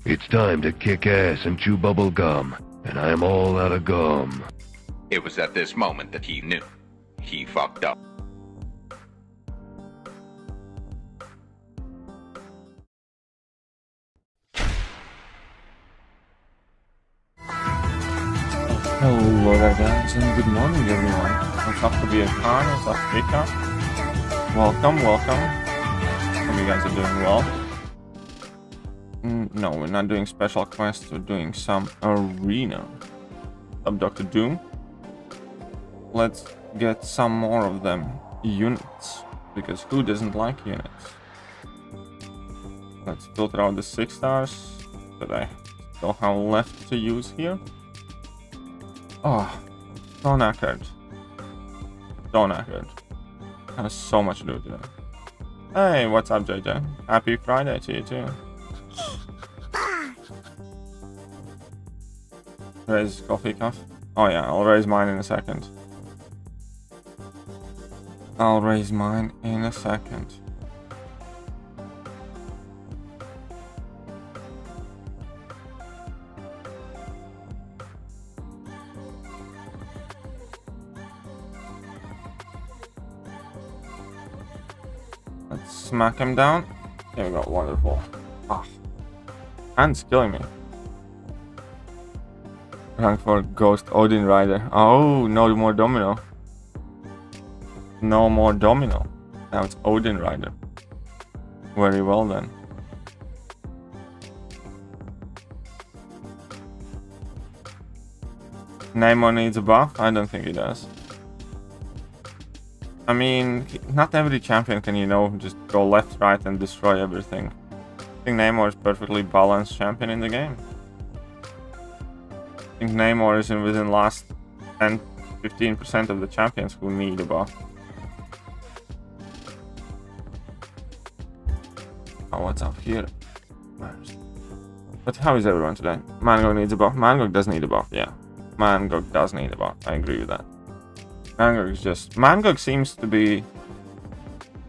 It's time to kick ass and chew bubble gum, and I'm all out of gum. It was at this moment that he knew. He fucked up. Hello there guys, and good morning everyone. What's up to be a khun? What's up, Pika? Welcome. Hope you guys are doing well. No, we're not doing special quests, we're doing some arena. Up Dr. Doom. Let's get some more of them units, because who doesn't like units? Let's filter out the 6 stars that I still have left to use here. Oh, so knackered. I have so much to do today. Hey, what's up, JJ? Happy Friday to you too. Raise coffee cup. Oh yeah, I'll raise mine in a second. Let's smack him down. There we go, wonderful. Ah, hand's killing me. Rank for Ghost Odin Rider. Oh, no more Domino. No more Domino. Now it's Odin Rider. Very well then. Namor needs a buff? I don't think he does. I mean, not every champion can, you know, just go left, right and destroy everything. I think Namor is perfectly balanced champion in the game. I think Namor is within last 10-15% of the champions who need a buff. Oh, what's up here? But how is everyone today? Mangok needs a buff. Mangok does need a buff, yeah. Mangok does need a buff. I agree with that. Mangok seems to be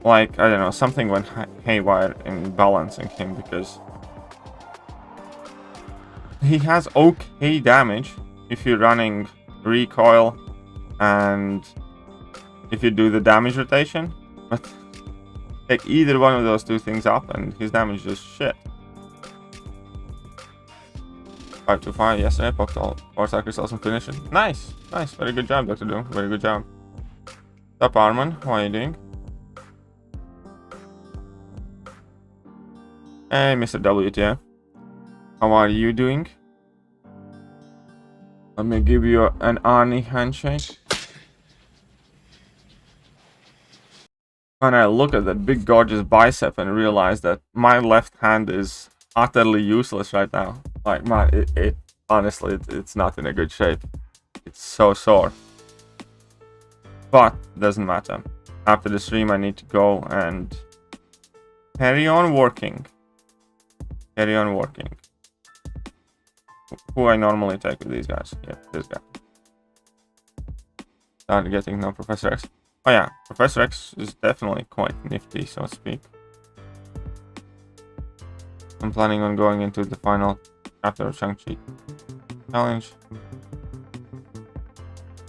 like, I don't know, something went haywire in balancing him, because he has okay damage if you're running recoil and if you do the damage rotation, but take either one of those two things up and his damage is shit. 525 yesterday, poked all 4 star crystals and finished it. Nice, very good job, Dr. Doom, very good job. What's up, Arman? How are you doing? Hey, MrWTF. How are you doing? Let me give you an Arnie handshake. And I look at that big gorgeous bicep and realize that my left hand is utterly useless right now. Like, man, honestly, it's not in a good shape. It's so sore. But doesn't matter. After the stream I need to go and carry on working. Who I normally take with these guys. Yeah, this guy. Started getting no Professor X. Oh yeah, Professor X is definitely quite nifty, so to speak. I'm planning on going into the final chapter of Shang-Chi challenge.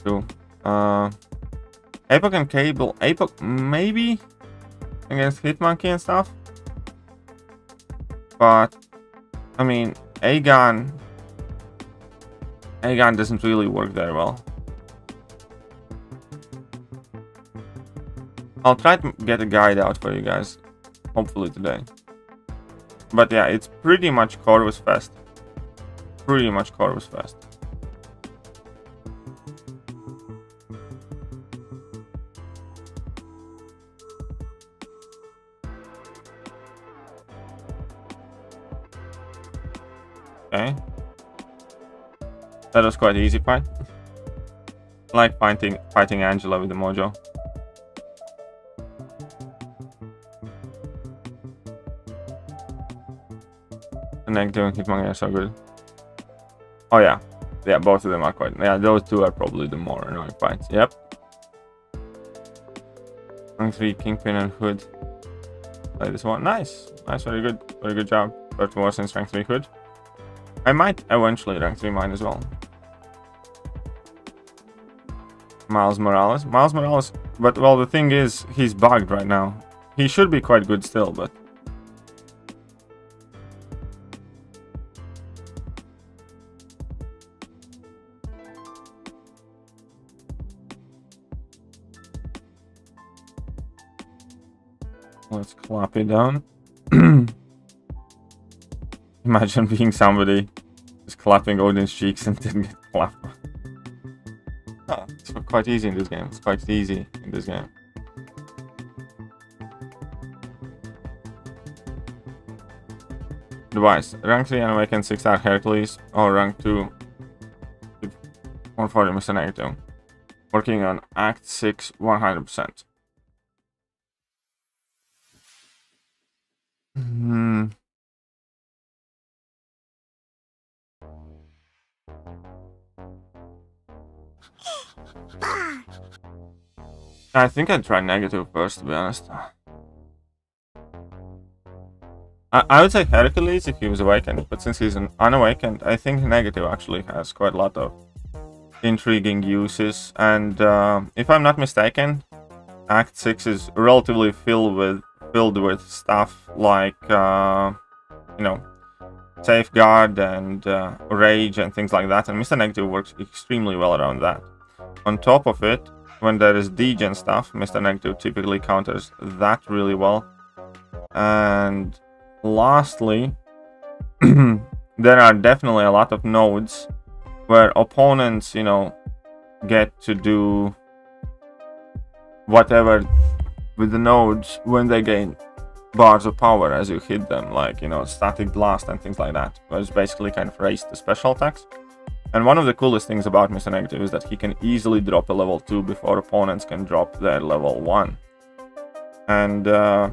Two. Apoc and Cable. Apoc maybe against Hitmonkey and stuff. But I mean, Aegon doesn't really work very well. I'll try to get a guide out for you guys, hopefully today. But yeah, it's pretty much Corvus Fest. Okay. That was quite an easy fight. I like fighting Angela with the mojo. And then doing Hitmonkey are so good. Oh yeah. Yeah, both of them are quite... Yeah, those two are probably the more annoying fights. Yep. 3 Kingpin and Hood. Play this one. Nice. Nice, very good. Very good job. But more since rank 3 could. I might eventually rank 3 mine as well. Miles Morales. Miles Morales. But, well, the thing is, he's bugged right now. He should be quite good still, but... Let's clap it down. Imagine being somebody just clapping Odin's cheeks and didn't get clapped. Oh, it's quite easy in this game. It's quite easy in this game. Device. Rank 3 Unawakened 6-star Hercules or rank 2 140 Mr. Negative. Working on Act 6 100%. I think I'd try negative first, to be honest. I would say Hercules if he was awakened, but since he's an unawakened, I think negative actually has quite a lot of intriguing uses. And if I'm not mistaken, Act 6 is relatively filled with stuff like, you know, Safeguard and Rage and things like that. And Mr. Negative works extremely well around that. On top of it, when there is degen stuff, Mr. Negative typically counters that really well. And lastly, there are definitely a lot of nodes where opponents, you know, get to do whatever with the nodes when they gain bars of power as you hit them, like, you know, static blast and things like that, where it's basically kind of raised the special attacks. And one of the coolest things about Mr. Negative is that he can easily drop a level 2 before opponents can drop their level 1. And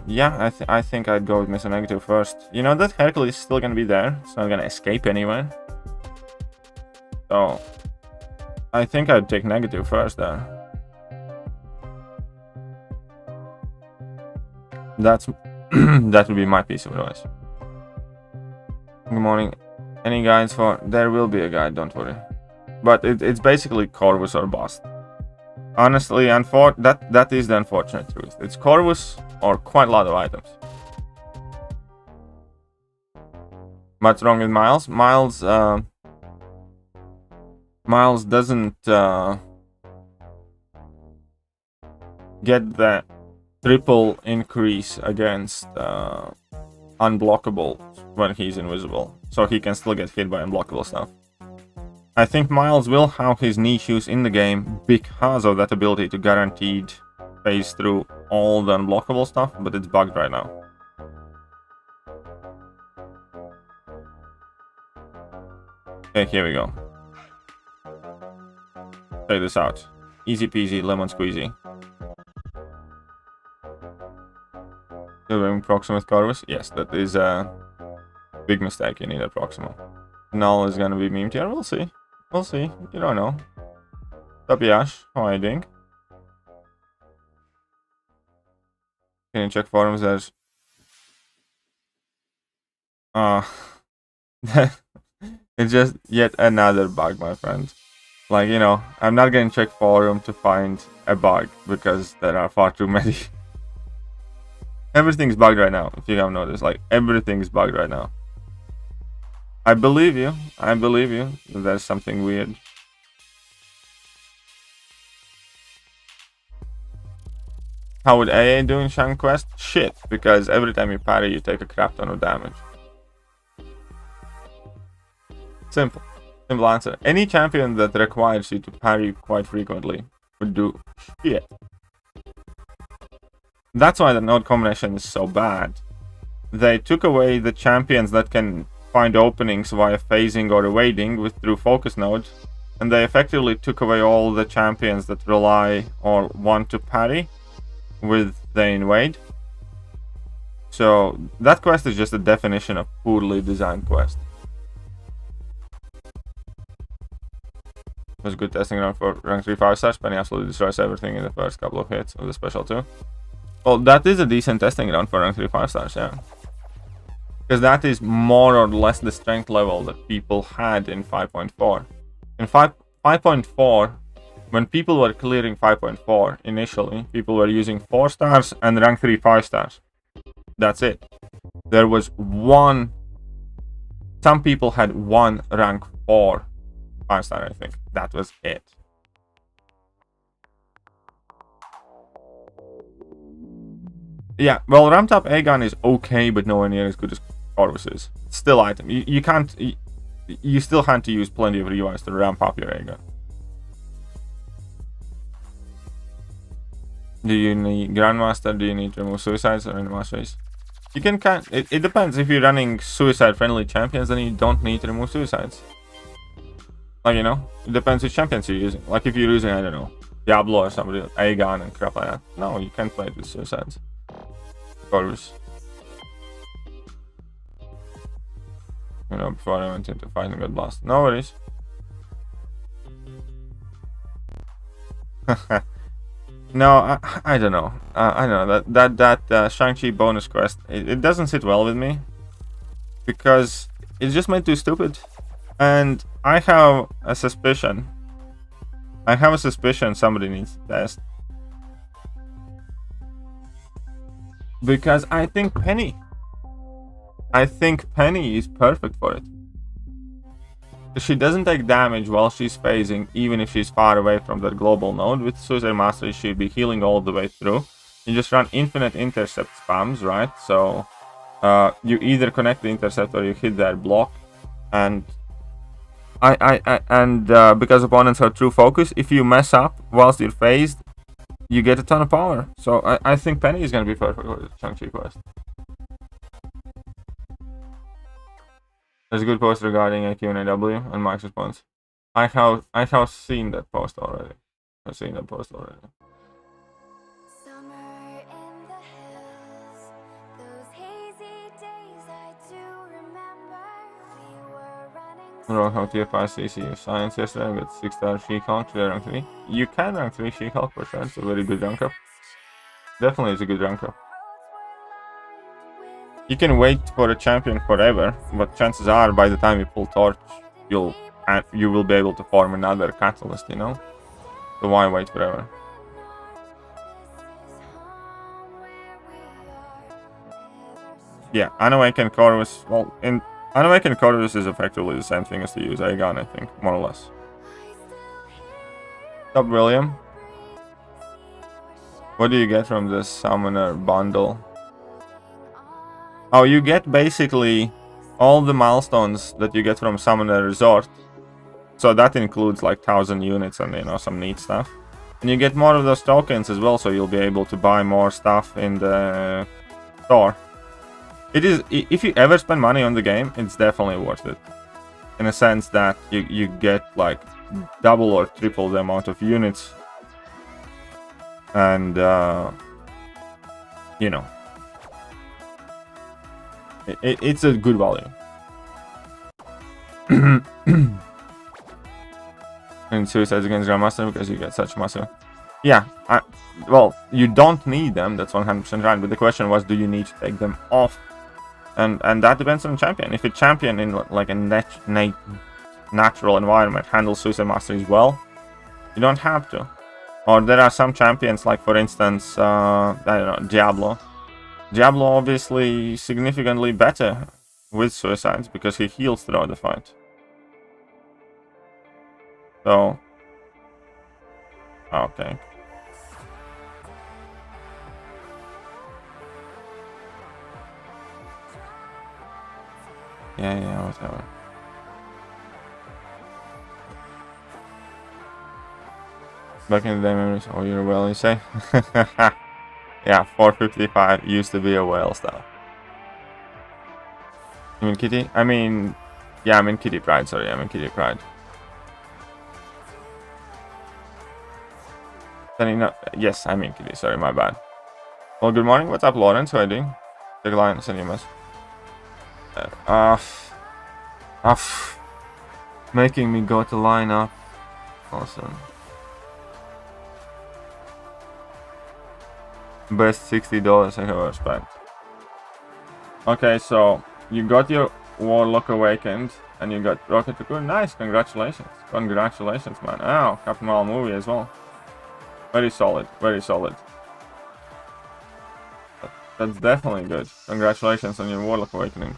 yeah, I think I'd go with Mr. Negative first. You know that Hercules is still gonna be there, it's not gonna escape anywhere. So I think I'd take negative first there. That's that would be my piece of advice. Good morning. Any guides for... There will be a guide, don't worry. But it's basically Corvus or bust. Honestly, that is the unfortunate truth. It's Corvus or quite a lot of items. What's wrong with Miles? Miles doesn't get the triple increase against unblockable when he's invisible, so he can still get hit by unblockable stuff. I think Miles will have his niche use in the game because of that ability to guaranteed phase through all the unblockable stuff, but it's bugged right now. Okay, here we go. Check this out. Easy peasy, lemon squeezy. Doing Proxima with Corvus? Yes, that is a big mistake. You need a Proxima. Null is gonna be meme tier. We'll see. We'll see. You don't know. What's up, Yash? How are you doing? Can you check forums? There's... it's just yet another bug, my friend. Like, you know, I'm not gonna check forum to find a bug because there are far too many. Everything's bugged right now, if you haven't noticed. Like, everything's bugged right now. I believe you. I believe you that there's something weird. How would AA do in Shan Quest? Shit, because every time you parry, you take a crap ton of damage. Simple. Simple answer. Any champion that requires you to parry quite frequently would do shit. That's why the node combination is so bad. They took away the champions that can find openings via phasing or evading through focus node, and they effectively took away all the champions that rely or want to parry with the invade. So that quest is just a definition of poorly designed quest. It was a good testing round for rank 3 5 stars. Penny absolutely destroys everything in the first couple of hits of the special 2. Well, that is a decent testing ground for rank 3 5 stars, yeah. Because that is more or less the strength level that people had in 5.4. In 5.4, when people were clearing 5.4 initially, people were using 4 stars and rank 3 5 stars. That's it. There was one... Some people had one rank 4 5 star, I think. That was it. Yeah, well, ramped up A-gun is okay, but nowhere near as good as Corvus is. Still item. You can't... You still have to use plenty of revise to ramp up your A-gun. Do you need Grandmaster? Do you need to remove suicides or any masteries? You can it depends. If you're running suicide-friendly champions, then you don't need to remove suicides. Like, you know, it depends which champions you're using. Like, if you're using, I don't know, Diablo or somebody, A-gun and crap like that. No, you can't play it with suicides. Corvus. You know, before I went into fighting got blast. No worries. No, I don't know. I don't know that Shang-Chi bonus quest. It doesn't sit well with me because it's just made too stupid, and I have a suspicion. Somebody needs to test because I think Penny is perfect for it. She doesn't take damage while she's phasing, even if she's far away from that global node. With Suicide Mastery, she'd be healing all the way through. You just run infinite intercept spams, right? So you either connect the intercept or you hit their block. And because opponents have true focus, if you mess up whilst you're phased, you get a ton of power. So I think Penny is going to be perfect for the Shang-Chi quest. There's a good post regarding AQ and AW and Mike's response. I have seen that post already. Summer in the hills, those hazy days I do remember. We were running. How TF5 CC science yesterday. I got 6-star She-Hulk to rank 3. You can rank 3 She-Hulk for sure. It's a very good rank up. Definitely is a good rank up. You can wait for a champion forever, but chances are by the time you pull Torch, you will be able to form another catalyst, you know? So why wait forever? Yeah, Unawakened Corvus. Well, Unawakened Corvus is effectively the same thing as to use A-gun, I think, more or less. What's up, William? What do you get from the Summoner bundle? Oh, you get basically all the milestones that you get from Summoner Resort. So that includes like 1,000 units and, you know, some neat stuff. And you get more of those tokens as well, so you'll be able to buy more stuff in the store. It is, if you ever spend money on the game, it's definitely worth it. In a sense that you get like double or triple the amount of units. And, you know. It's a good value. And suicides against Grandmaster because you get such massive. Yeah, well, you don't need them, that's 100% right, but the question was, do you need to take them off? And that depends on the champion. If a champion in like a natural environment handles Suicide Masteries well, you don't have to. Or there are some champions, like for instance, I don't know, Diablo. Diablo obviously significantly better with suicides because he heals throughout the fight. So, okay. Yeah, whatever. Back in the day memories. Oh, you're well, you say? Yeah, 455 used to be a whale stuff. You mean Kitty? I mean, yeah, I mean Kitty Pride, sorry, I mean Kitty Pride. Yes, I mean Kitty, sorry, my bad. Well, good morning, what's up, Lawrence? How are you doing? Take a line, send you a message. Making me go to line up. Awesome. Best $60 I have ever spent. Okay, so you got your Warlock Awakened, and you got Rocket Raccoon. Nice, congratulations. Congratulations, man. Oh, Captain Marvel movie as well. Very solid, very solid. That's definitely good. Congratulations on your Warlock Awakening.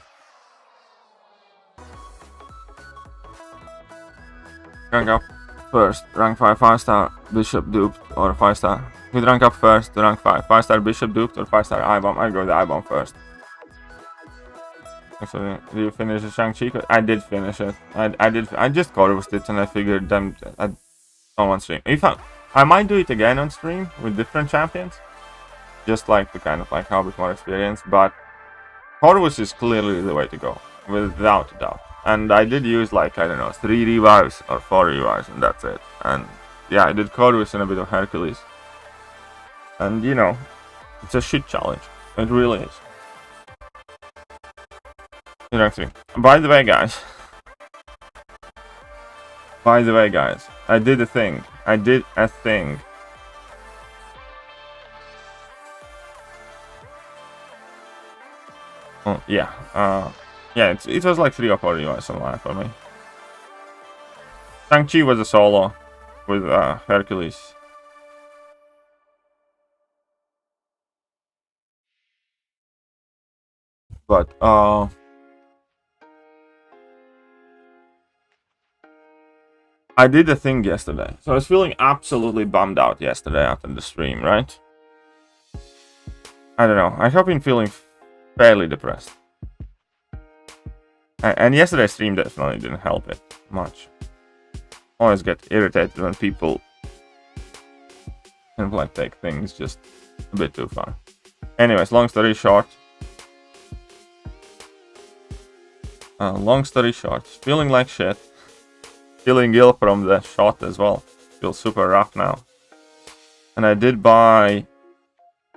Rank up first, rank 5, 5-star Bishop duped, or 5-star. With rank up first to rank 5, 5-star Bishop duped or 5-star I-bomb. I go with the I-bomb first. So, do you finish the Shang-Chi? I did finish it. I just chorused it and I figured them on one stream. If I might do it again on stream with different champions, just like to kind of like have a bit more experience. But chorus is clearly the way to go, without a doubt. And I did use like, I don't know, 3 revives or 4 revives, and that's it. And yeah, I did chorus and a bit of Hercules. And you know, it's a shit challenge. It really is. Rank 3. By the way, guys. I did a thing. Oh, yeah. Yeah, it was like 3 or 4 revives online for me. Shang-Chi was a solo with Hercules. But I did a thing yesterday. So I was feeling absolutely bummed out yesterday after the stream, right? I don't know. I have been feeling fairly depressed. And yesterday's stream definitely didn't help it much. Always get irritated when people kind of like take things just a bit too far. Anyways, long story short, feeling like shit. Feeling ill from the shot as well. Feels super rough now. And I did buy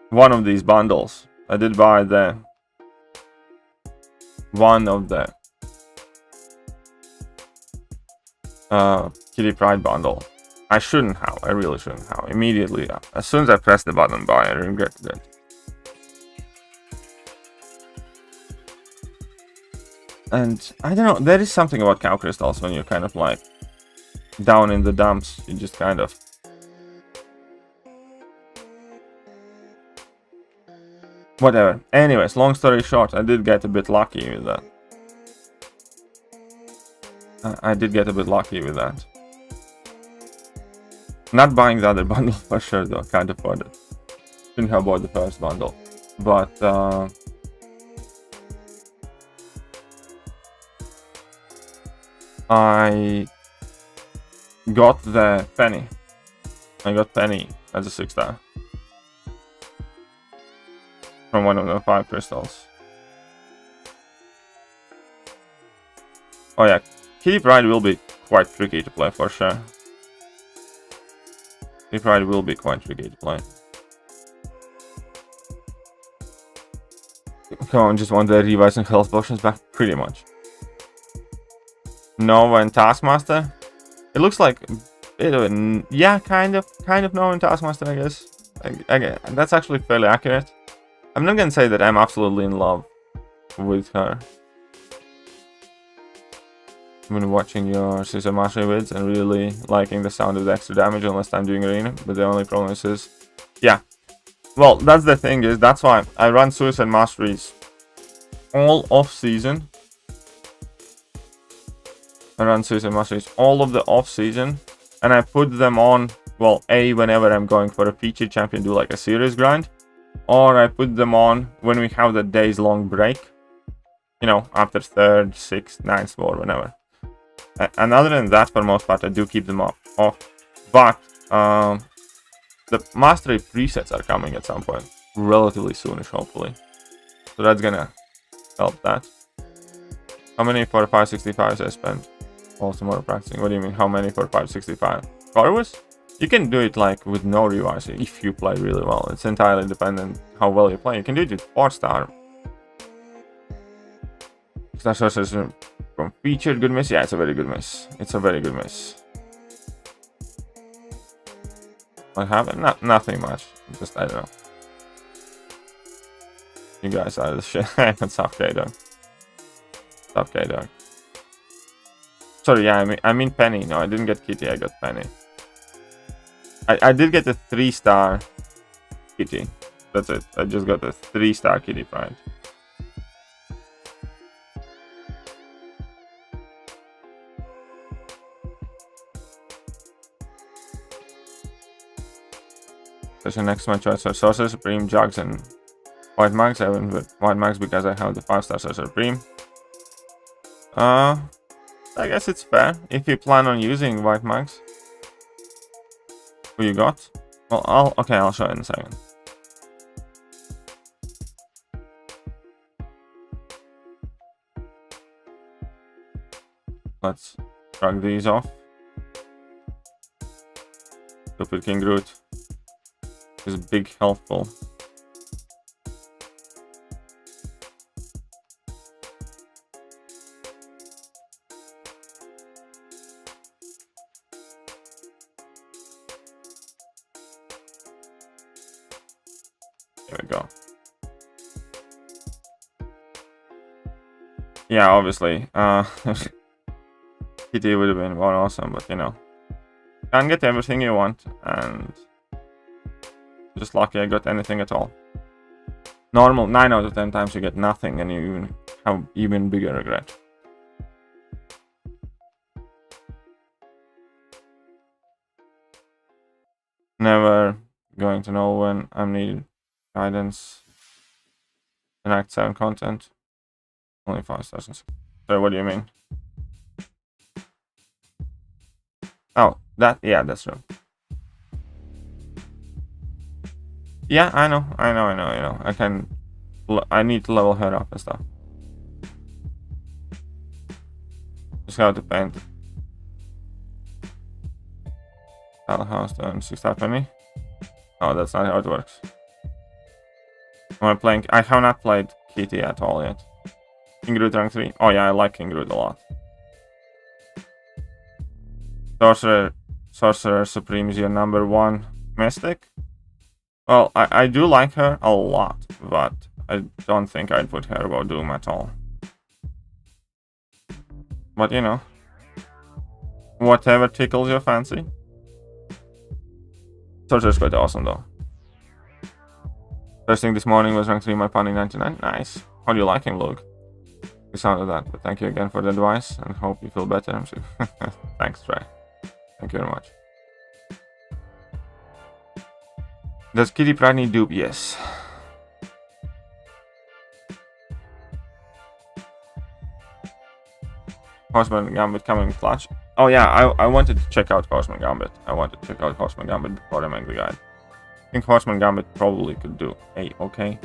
one of these bundles. I did buy one of the Kitty Pride bundle. I shouldn't have. I really shouldn't have. Immediately, as soon as I pressed the button buy, I regretted it. And I don't know, there is something about cow crystals when you're kind of like down in the dumps. You just kind of whatever. Anyways, long story short, I did get a bit lucky with that. Not buying the other bundle for sure though, can't afford it. Shouldn't have bought the first bundle. But I got the Penny. I got Penny as a 6-star. From one of the 5 crystals. Oh yeah, Kitty Pride will be quite tricky to play for sure. Kitty Pride will be quite tricky to play. Come on, just want the revives and health potions back? Pretty much. Nova and Taskmaster? It looks like... yeah, kind of Nova and Taskmaster, I guess. That's actually fairly accurate. I'm not gonna say that I'm absolutely in love with her. I've been watching your Sister Mastery vids and really liking the sound of the extra damage unless I'm doing arena, but the only problem is... yeah. Well, that's the thing is, that's why I run Suicide Masteries all off-season. I run Suicide Masteries all of the off-season, and I put them on, well, whenever I'm going for a featured champion, do like a serious grind, or I put them on when we have the days-long break, you know, after 3rd, 6th, 9th war, whenever. And other than that, for most part, I do keep them off. But the mastery presets are coming at some point, relatively soonish, hopefully. So that's gonna help that. How many for 565s I spent? Also more practicing. What do you mean, how many for 565? Chorus? You can do it like with no revives if you play really well. It's entirely dependent how well you play. You can do it with 4-star. Star sources from featured, good miss. Yeah, it's a very good miss. It's a very good miss. What happened? Nothing much. Just, I don't know. You guys are the shit. It's okay, dog. It's okay, dog. Sorry, yeah, I mean Penny. No, I didn't get Kitty, I got Penny. I did get a 3-star Kitty. That's it. I just got a 3-star Kitty Pride. There's your next match. So Sorcerer Supreme, Jugs, and White Mags. I went with White Mags because I have the 5-star Sorcerer Supreme. I guess it's fair if you plan on using White Mags. Who you got? Well, I'll show you in a second. Let's drag these off. Stupid King Groot is big helpful. There we go. Yeah, obviously, PT would have been more awesome, but you know, can't get everything you want, and just lucky I got anything at all. Normal 9 out of 10 times you get nothing, and you even have even bigger regret. Never going to know when I'm needed. Guidance and Act 7 content. Only 5 stars. So what do you mean? Oh, yeah, that's true. Yeah, I know. I need to level her up and stuff. Just have to paint. House done 6-star penny. Oh, that's not how it works. I have not played Kitty at all yet. King Groot rank 3. Oh yeah, I like King Groot a lot. Sorcerer Supreme is your number 1 mystic. Well, I do like her a lot, but I don't think I'd put her above Doom at all. But you know, whatever tickles your fancy. Sorcerer's quite awesome though. First thing this morning was rank 3 my Pony 99. Nice. How do you like him, Luke? You sounded that, but thank you again for the advice and hope you feel better. I'm sure. Thanks, Trey. Thank you very much. Does Kitty Pride need dupe? Yes. Horseman Gambit coming clutch. Oh yeah, I wanted to check out Horseman Gambit. Before I make the guide. I think Horseman Gambit probably could do okay.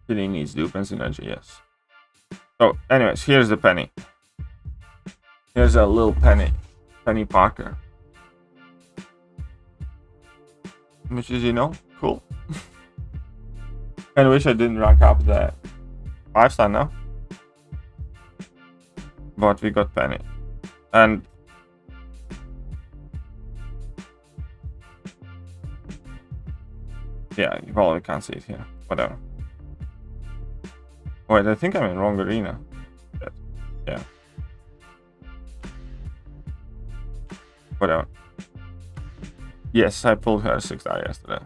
Kitty needs dupe and synergy, yes. So, anyways, here's the penny. Here's a little penny. Penny Parker. Which is, you know, cool. I wish I didn't rank up the 5-star now. But we got Penny. And yeah, you probably can't see it here. Whatever. Wait, I think I'm in wrong arena. Yeah. Whatever. Yes, I pulled her 6-star yesterday.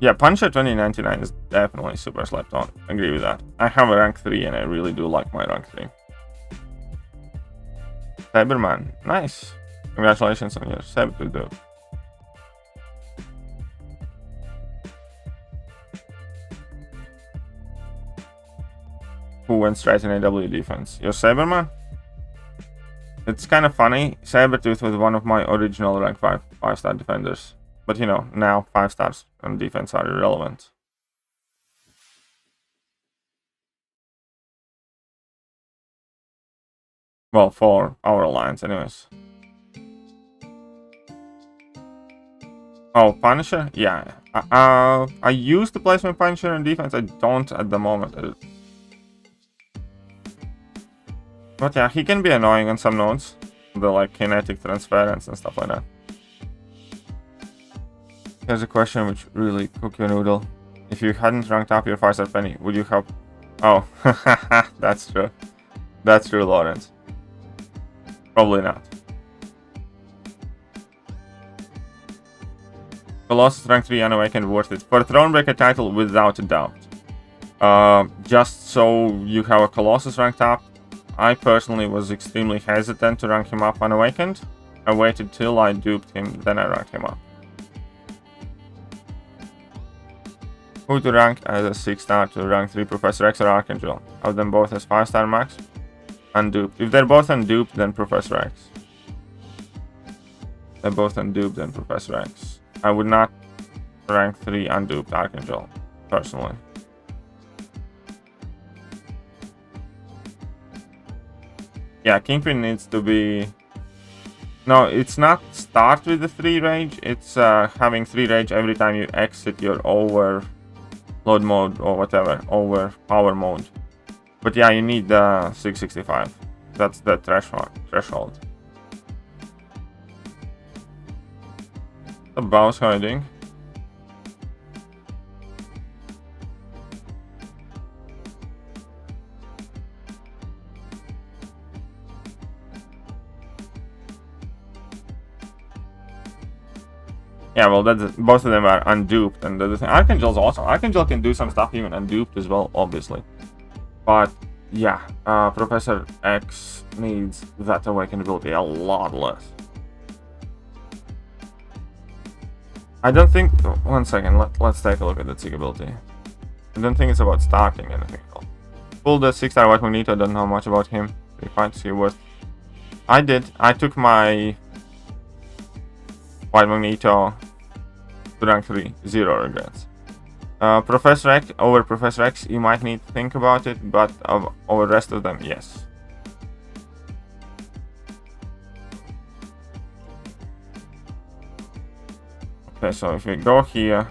Yeah, Punisher 2099 is definitely super slept on. Agree with that. I have a rank 3 and I really do like my rank 3. Cyberman, nice. Congratulations on your Seb to do. Who went straight in AW defense? Your Cyberman? It's kind of funny. Sabertooth was one of my original rank 5-star defenders. But you know, now 5 stars on defense are irrelevant. Well, for our alliance anyways. Oh, Punisher? Yeah. I use the placement puncher in defense. I don't at the moment. But yeah, he can be annoying on some nodes. The like kinetic transference and stuff like that. Here's a question which really cook your noodle. If you hadn't ranked up your 5-star penny, would you have... Oh, that's true. That's true, Lawrence. Probably not. Colossus rank 3 unawakened worth it. For Thronebreaker title, without a doubt. Just so you have a Colossus ranked up, I personally was extremely hesitant to rank him up unawakened. I waited till I duped him, then I ranked him up. Who to rank as a 6-star to rank 3 Professor X or Archangel? Have them both as 5-star max? Unduped. If they're both unduped, then Professor X. They're both unduped, then Professor X. I would not rank 3 unduped Archangel, personally. Yeah, Kingpin needs to be... No, it's not start with the 3 rage, it's having 3 rage every time you exit your overload mode or whatever, overpower mode. But yeah, you need the 665. That's the threshold. The boss hiding. Yeah, well, both of them are unduped, and the thing, Archangel's awesome. Archangel can do some stuff even unduped as well, obviously. But yeah, Professor X needs that awakened ability a lot less. I don't think... One second, let's take a look at the Zeke ability. I don't think it's about starting anything else. Pull the 6-star White Magneto, don't know much about him. We find see worth. I did. I took my White Magneto to rank 3. 0 regrets. Professor X, over Professor X, you might need to think about it, but over the rest of them, yes. Okay, so if we go here,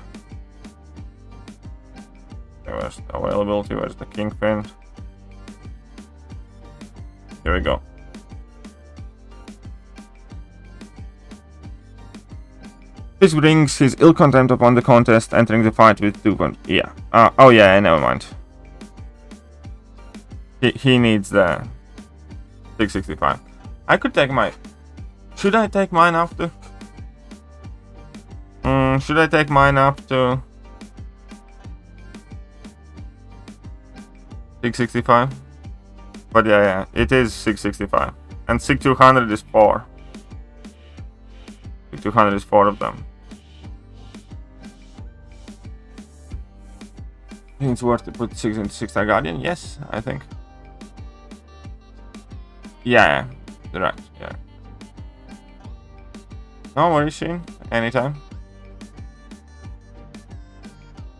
okay, where's the availability, where's the Kingpin? Here we go. This brings his ill contempt upon the contest, entering the fight with 2 points. Yeah. Oh yeah, never mind. He needs the 665. I could take my... Should I take mine up to... should I take mine up to 665? But yeah, it is 665. And 6200 is 4. 6200 is 4 of them. I think it's worth to put 6 into 6-star Guardian? Yes, I think. Yeah, right, yeah. No worries, Sheen. Anytime.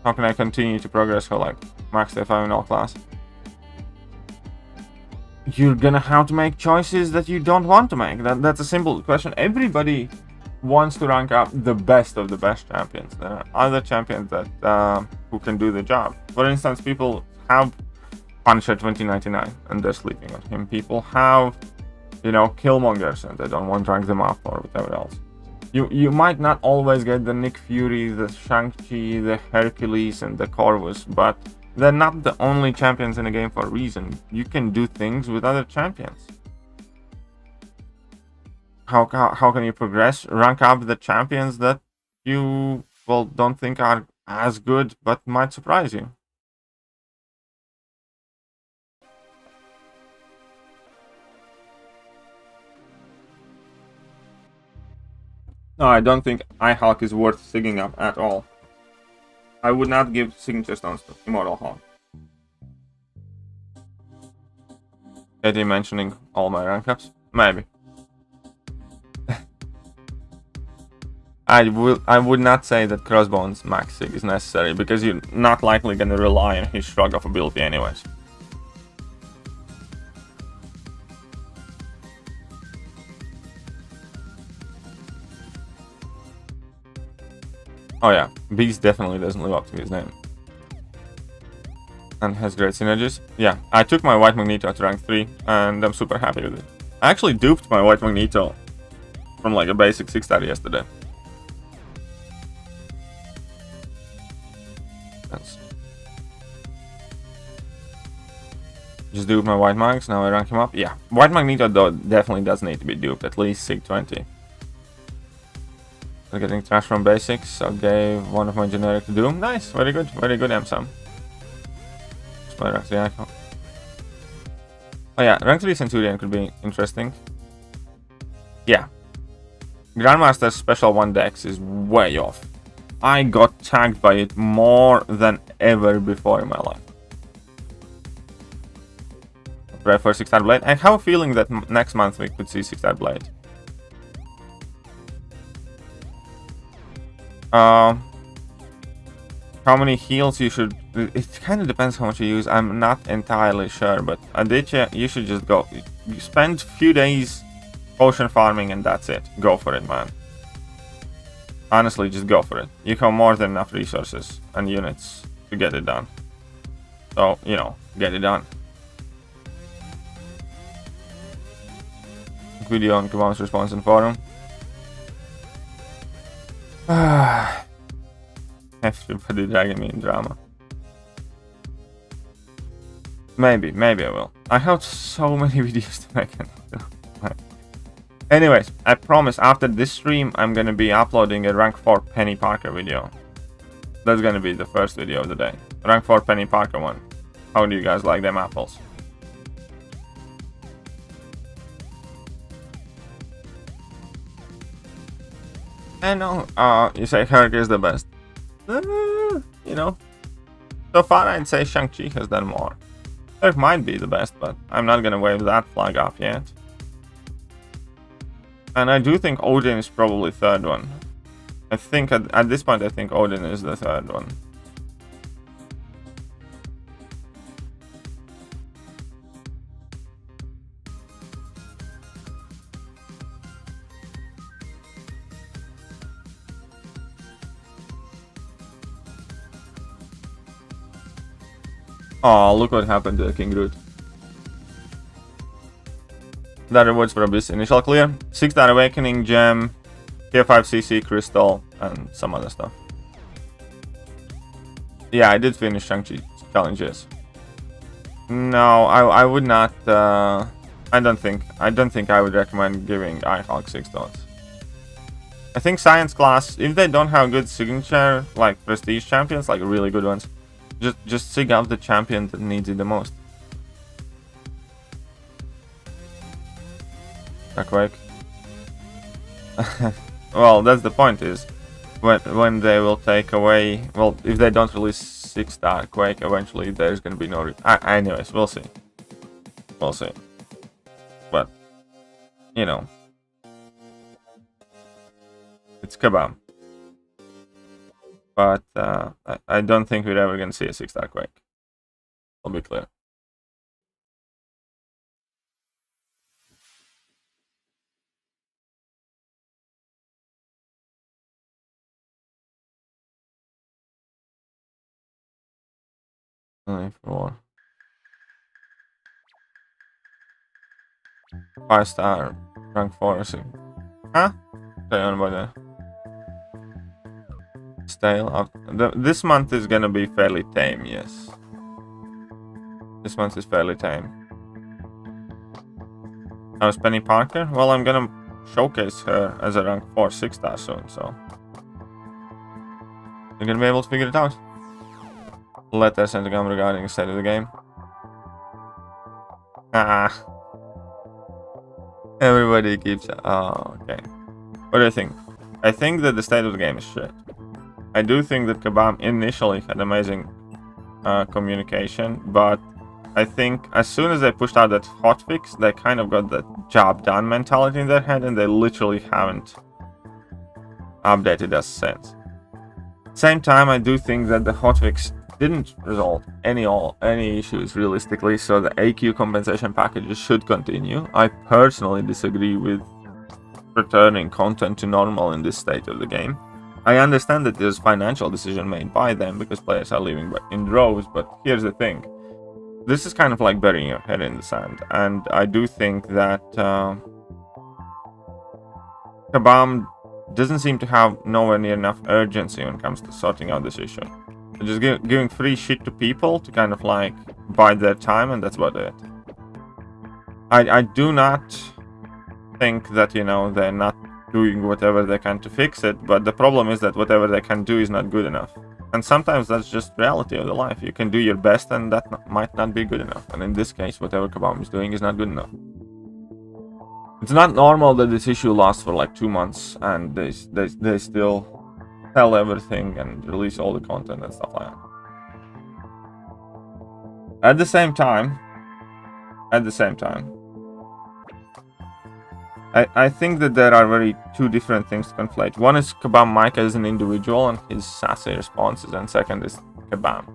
How can I continue to progress for like max F5 in all class? You're gonna have to make choices that you don't want to make. That's a simple question. Everybody wants to rank up the best of the best champions. There are other champions that who can do the job. For instance, people have Punisher 2099 and they're sleeping on him. People have, you know, Killmongers and they don't want to rank them up or whatever else. You might not always get the Nick Fury, the Shang-Chi, the Hercules, and the Corvus, but they're not the only champions in the game for a reason. You can do things with other champions. How can you progress? Rank up the champions that you, well, don't think are as good, but might surprise you. No, I don't think iHulk is worth sigging up at all. I would not give signature stones to Immortal Hulk. Eddie mentioning all my rank ups? Maybe. I would not say that Crossbones max sig is necessary, because you're not likely gonna rely on his shrug of ability anyways. Oh yeah, Beast definitely doesn't live up to his name. And has great synergies. Yeah, I took my White Magneto to rank 3, and I'm super happy with it. I actually duped my White Magneto from like a basic 6-star yesterday. Just duped my White Mags, now I rank him up. Yeah, White Magneto though definitely does need to be duped, at least SIG 20. We're getting trash from basics, so gave one of my generic to Doom. Nice, very good MSAM. Oh yeah, rank 3 Centurion could be interesting. Yeah. Grandmaster's special 1 dex is way off. I got tagged by it more than ever before in my life. Pray for 6-star blade. I have a feeling that next month we could see 6-star blade. How many heals you should... It kind of depends how much you use. I'm not entirely sure, but Aditya, you should just go. You spend a few days potion farming and that's it. Go for it, man. Honestly, just go for it. You have more than enough resources and units to get it done. So, you know, get it done. Video on Kabam's response in forum. Everybody dragging me in drama. Maybe I will. I have so many videos to make. Anyways, I promise after this stream I'm gonna be uploading a rank 4 Penny Parker video. That's gonna be the first video of the day. Rank 4 Penny Parker one. How do you guys like them apples? I know, you say Herc is the best. You know, so far I'd say Shang-Chi has done more. Herc might be the best, but I'm not gonna wave that flag off yet. And I do think Odin is probably third one. I think at this point I think Odin is the third one. Oh, look what happened to the King Root. That rewards for Abyss initial clear. 6-star Awakening Gem, Tier 5 CC Crystal, and some other stuff. Yeah, I did finish Shang-Chi challenges. No, I would not. I don't think I would recommend giving iHawk 6 dots. I think Science class, if they don't have good signature like prestige champions, like really good ones, just sig out the champion that needs it the most. Quake. Well, that's the point, is when they will take away, well, if they don't release 6-star Quake, eventually there's gonna be no anyways, we'll see. But you know, it's Kabam. But I don't think we're ever gonna see a 6-star Quake. I'll be clear. Only for 5-star rank 4 or 6. Huh? Stay on by the stale. This month is gonna be fairly tame, yes. This month is fairly tame. How's Penny Parker? Well, I'm gonna showcase her as a rank 4 6-star soon, so you're gonna be able to figure it out. Letter sent to Gum regarding the state of the game. Everybody keeps... Oh, okay. What do you think? I think that the state of the game is shit. I do think that Kabam initially had amazing communication, but I think as soon as they pushed out that hotfix, they kind of got that job done mentality in their head, and they literally haven't updated us since. Same time, I do think that the hotfix didn't resolve any issues realistically, so the AQ compensation packages should continue. I personally disagree with returning content to normal in this state of the game. I understand that there's financial decision made by them because players are leaving in droves, but here's the thing. This is kind of like burying your head in the sand, and I do think that Kabam doesn't seem to have nowhere near enough urgency when it comes to sorting out this issue. They're just giving free shit to people to kind of like bide their time, and that's about it. I do not think that, you know, they're not doing whatever they can to fix it, but the problem is that whatever they can do is not good enough. And sometimes that's just reality of the life. You can do your best and that might not be good enough. And in this case, whatever Kabam is doing is not good enough. It's not normal that this issue lasts for like 2 months and they still tell everything and release all the content and stuff like that. At the same time, I think that there are two different things to conflate. One is Kabam Mike as an individual and his sassy responses, and second is Kabam.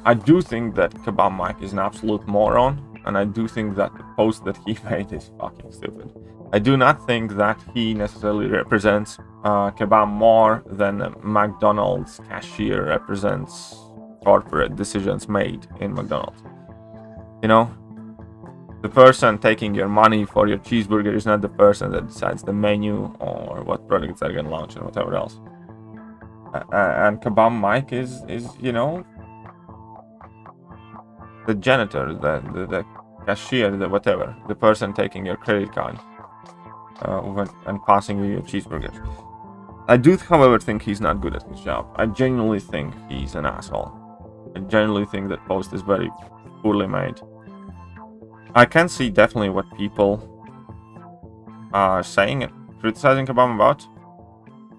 I do think that Kabam Mike is an absolute moron, and I do think that the post that he made is fucking stupid. I do not think that he necessarily represents Kabam more than a McDonald's cashier represents corporate decisions made in McDonald's. You know? The person taking your money for your cheeseburger is not the person that decides the menu or what products are going to launch and whatever else. And Kabam Mike is, you know, the janitor, the cashier, the whatever, the person taking your credit card and passing you your cheeseburgers. I do, however, think he's not good at his job. I genuinely think he's an asshole. I genuinely think that post is very poorly made. I can see definitely what people are saying and criticizing Kabam about.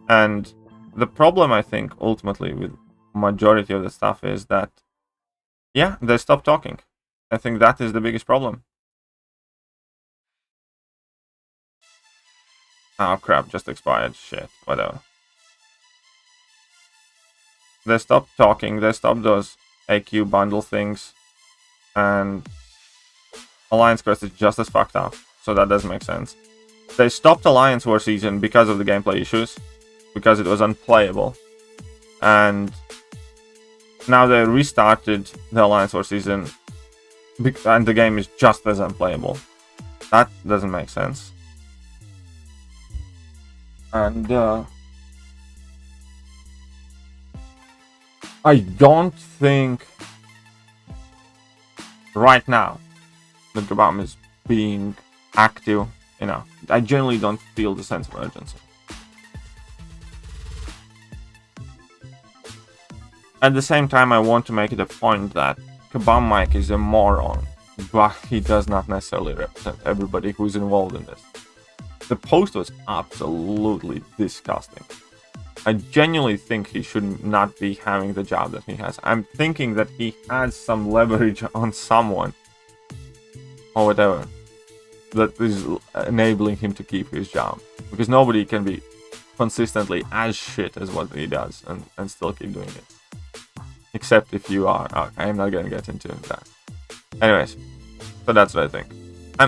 And the problem, I think, ultimately with majority of the stuff is that, yeah, they stop talking. I think that is the biggest problem. Oh crap, just expired. Shit, whatever. They stopped talking, they stopped those AQ bundle things, and Alliance Quest is just as fucked up, so that doesn't make sense. They stopped Alliance War Season because of the gameplay issues, because it was unplayable, and now they restarted the Alliance War Season, and the game is just as unplayable. That doesn't make sense. And I don't think right now that Kabam is being active enough. I generally don't feel the sense of urgency. At the same time, I want to make it a point that Kabam Mike is a moron, but he does not necessarily represent everybody who's involved in this. The post was absolutely disgusting. I genuinely think he should not be having the job that he has. I'm thinking that he has some leverage on someone or whatever that is enabling him to keep his job, because nobody can be consistently as shit as what he does and still keep doing it, except if you are. I'm not gonna get into that. Anyways, so that's what I think.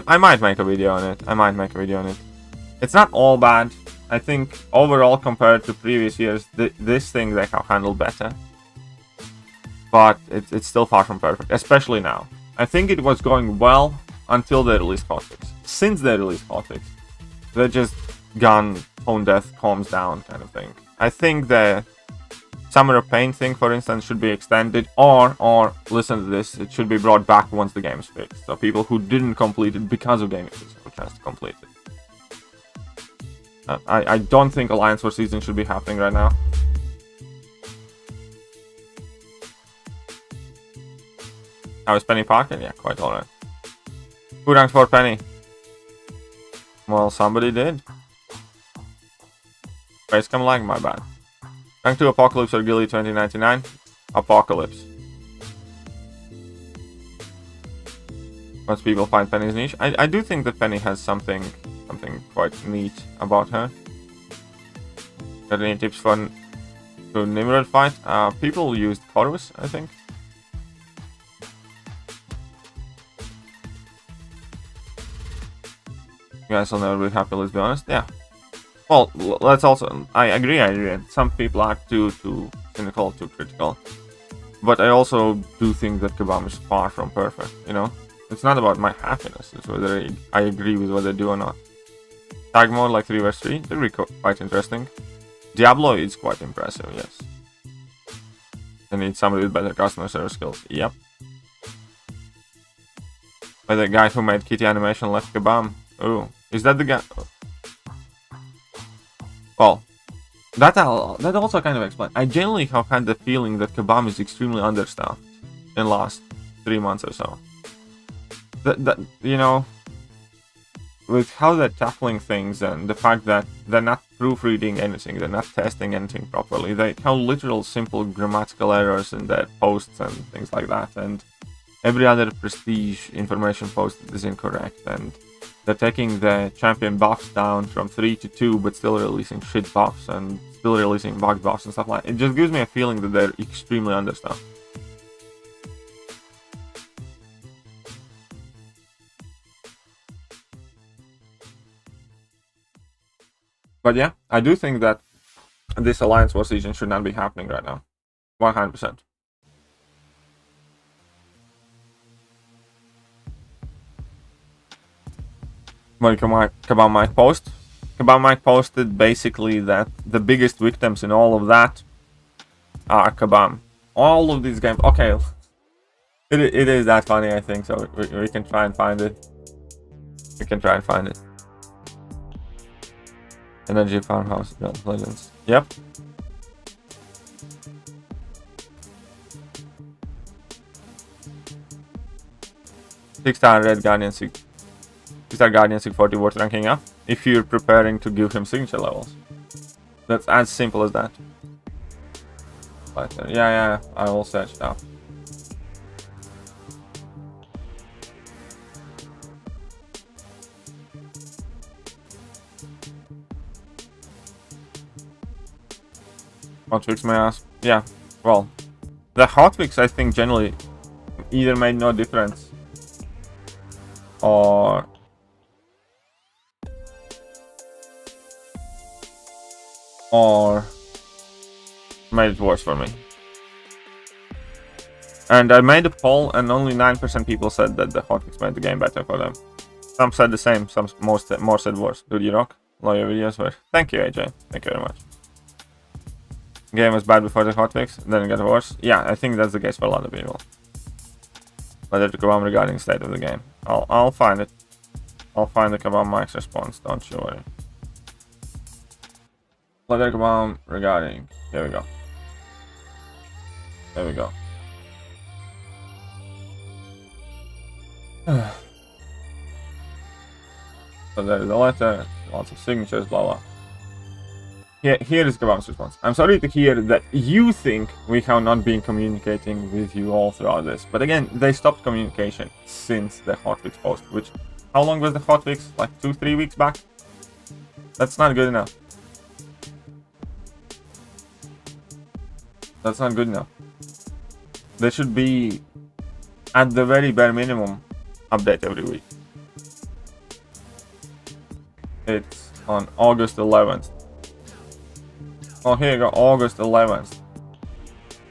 I might make a video on it. It's not all bad. I think overall, compared to previous years, this thing they have handled better, but it's still far from perfect, especially now. I think it was going well until they released hotfix. Since they released hotfix, they're just gone tone death, calms down kind of thing. I think the Summer of Pain thing, for instance, should be extended, or listen to this, it should be brought back once the game is fixed. So people who didn't complete it because of game issues have a chance to complete it. I don't think Alliance War Season should be happening right now. How is Penny Parker? Yeah, quite alright. Who ranked for Penny? Well, somebody did. Facecam lag, my bad. Rank 2 Apocalypse or Gilly 2099? Apocalypse. Most people find Penny's niche. I do think that Penny has something quite neat about her. Got any tips for to Nimrod fight? People used Corvus, I think. You guys will never be happy, let's be honest. Yeah. Well, let's also, I agree, some people are too cynical, too critical. But I also do think that Kabam is far from perfect, you know? It's not about my happiness, it's whether I agree with what they do or not. Tag mode like 3 vs 3, they're quite interesting. Diablo is quite impressive, yes. I need somebody with better customer service skills, yep. By the guy who made kitty animation left Kabam. Ooh, is that the guy? Well, that also kind of explains. I generally have had the feeling that Kabam is extremely understaffed in the last 3 months or so. That you know, with how they're tackling things and the fact that they're not proofreading anything, they're not testing anything properly. They have literal simple grammatical errors in their posts and things like that, and every other prestige information post is incorrect, and they're taking the champion buffs down from 3 to 2, but still releasing shit buffs and still releasing bug buffs and stuff like that. It just gives me a feeling that they're extremely understaffed. But yeah, I do think that this Alliance War season should not be happening right now. 100%. When Kabam Mike post? Kabam Mike posted basically that the biggest victims in all of that are Kabam. All of these games. Okay, it is that funny, I think, so we can try and find it. We can try and find it. Energy Farmhouse, Legends. Yep. Six-star Red Guardian 6-star Guardian 640 worth ranking up if you're preparing to give him signature levels. That's as simple as that. But yeah, I will search it out. Hotfix, may I ask? Yeah, well, the hotfix I think generally either made no difference or made it worse for me. And I made a poll and only 9% people said that the hotfix made the game better for them. Some said the same, some more said worse. Dude, you rock. Love your videos. Were. Thank you, AJ. Thank you very much. Game was bad before the hotfix, then it got worse. Yeah, I think that's the case for a lot of people. Whether to Kabam regarding state of the game. I'll find it. I'll find the Kabam Mike's response, don't you worry. Whether Kabam regarding. Here we go. There we go. So there is a letter, lots of signatures, blah blah. Here is Kabam's response. I'm sorry to hear that you think we have not been communicating with you all throughout this. But again, they stopped communication since the hotfix post, which, how long was the hotfix? Like 2-3 weeks back? That's not good enough. That's not good enough. There should be, at the very bare minimum, update every week. It's on August 11th. Oh, here you go, August 11th.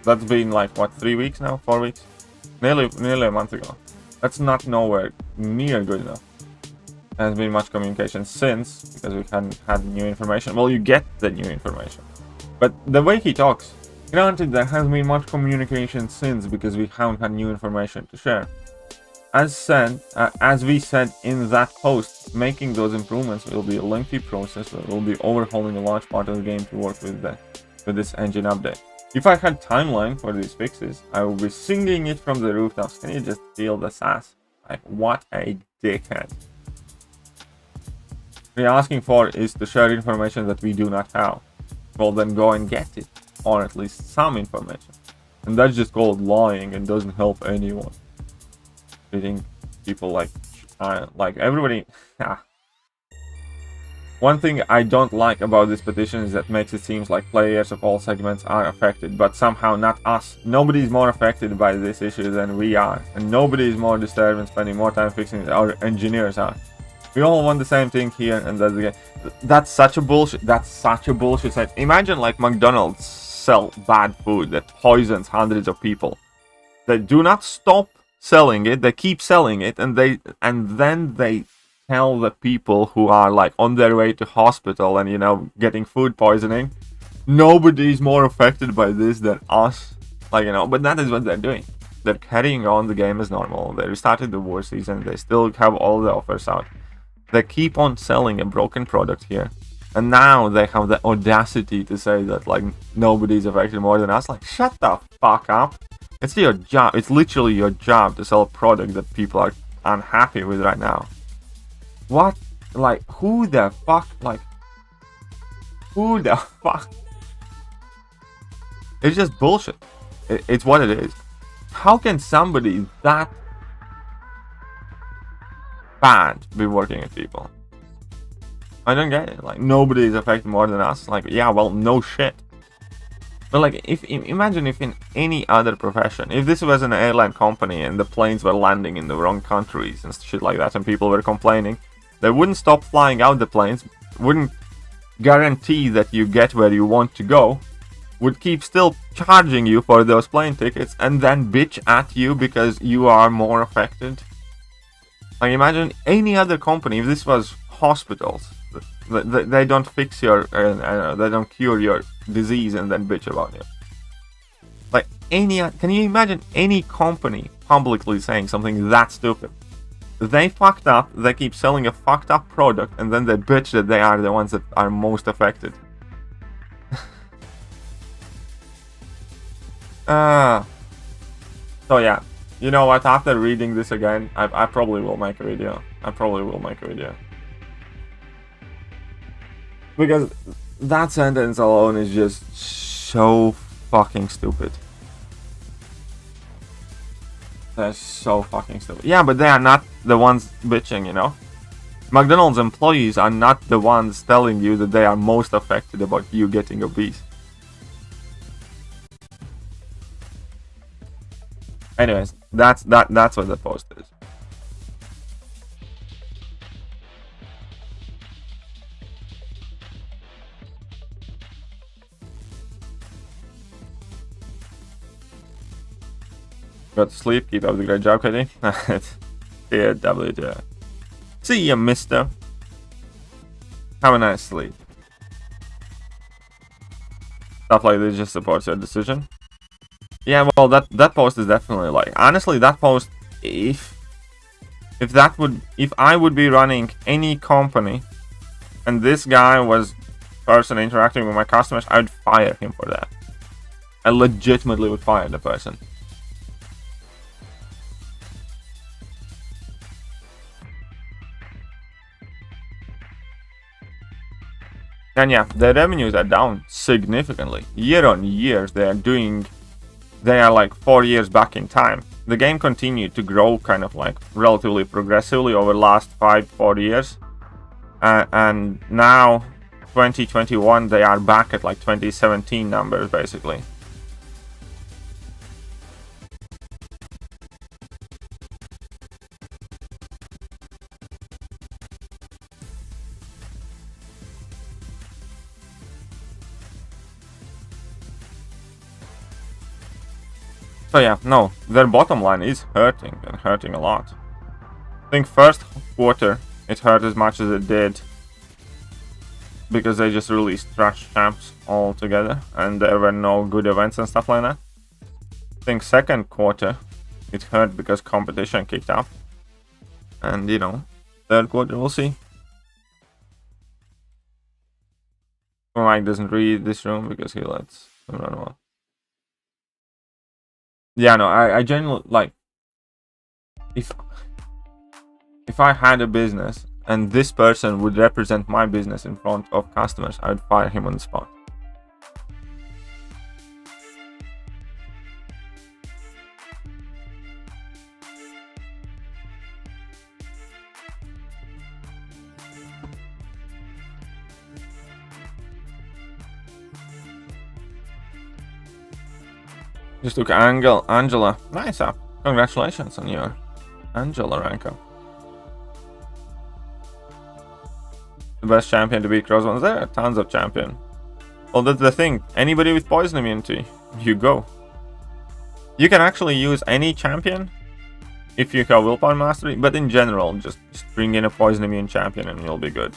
That's been like, what, 3 weeks now? 4 weeks? Nearly a month ago. That's not nowhere near good enough. There hasn't been much communication since, because we hadn't had new information. Well, you get the new information. But the way he talks, granted there has been much communication since, because we haven't had new information to share. As we said in that post, making those improvements will be a lengthy process. We'll be overhauling a large part of the game to work with this engine update. If I had timeline for these fixes, I would be singing it from the rooftops. Can you just feel the sass? Like, what a dickhead. What you're asking for is to share information that we do not have. Well, then go and get it, or at least some information. And that's just called lying and doesn't help anyone. Treating people like everybody. One thing I don't like about this petition is that makes it seem like players of all segments are affected, but somehow not us. Nobody is more affected by this issue than we are, and nobody is more disturbed and spending more time fixing it. Our engineers are. We all want the same thing here, and that's such a bullshit. That's such a bullshit site. Imagine like McDonald's sell bad food that poisons hundreds of people. They do not stop selling it. They keep selling it, and then they tell the people who are like on their way to hospital and, you know, getting food poisoning, nobody's more affected by this than us. Like, you know, but that is what they're doing. They're carrying on the game as normal. They restarted the war season. They still have all the offers out. They keep on selling a broken product here. And now they have the audacity to say that, like, nobody's affected more than us. Like, shut the fuck up. It's your job. It's literally your job to sell a product that people are unhappy with right now. What? Like, who the fuck? Like, who the fuck? It's just bullshit. It's what it is. How can somebody that bad be working at people? I don't get it. Like, nobody is affected more than us. Like, yeah, well, no shit. But like, imagine if in any other profession, if this was an airline company and the planes were landing in the wrong countries and shit like that, and people were complaining, they wouldn't stop flying out the planes, wouldn't guarantee that you get where you want to go, would keep still charging you for those plane tickets, and then bitch at you because you are more affected. Like, imagine any other company, if this was hospitals, they don't fix your, they don't cure your disease and then bitch about it. Like, can you imagine any company publicly saying something that stupid? They fucked up, they keep selling a fucked up product, and then they bitch that they are the ones that are most affected. So yeah, you know what, after reading this again, I probably will make a video. Because that sentence alone is just so fucking stupid. That's so fucking stupid. Yeah, but they are not the ones bitching, you know? McDonald's employees are not the ones telling you that they are most affected about you getting obese. Anyways, that's what the post is. Go to sleep, keep up the great job, Kitty. DLWTF. See ya, mister. Have a nice sleep. Stuff like this just supports your decision. Yeah, well, that post is definitely like, honestly, that post, if I would be running any company and this guy was person interacting with my customers, I would fire him for that. I legitimately would fire the person. And yeah, their revenues are down significantly. Year on year, they are like 4 years back in time. The game continued to grow kind of like relatively progressively over the last 4 years. And now, 2021, they are back at like 2017 numbers, basically. So yeah, no, their bottom line is hurting, and hurting a lot. I think first quarter it hurt as much as it did because they just released trash champs all together and there were no good events and stuff like that. I think second quarter it hurt because competition kicked up, and you know, third quarter we'll see. Mike doesn't read this room because he lets him run well. Yeah, no, I genuinely, like, if I had a business and this person would represent my business in front of customers, I would fire him on the spot. Just took Angela. Nice up. Congratulations on your Angela rank up. the best champion to beat cross ones? There are tons of champion. Well, that's the thing. Anybody with poison immunity, you go. You can actually use any champion if you have willpower mastery, but in general, just bring in a poison immune champion and you'll be good.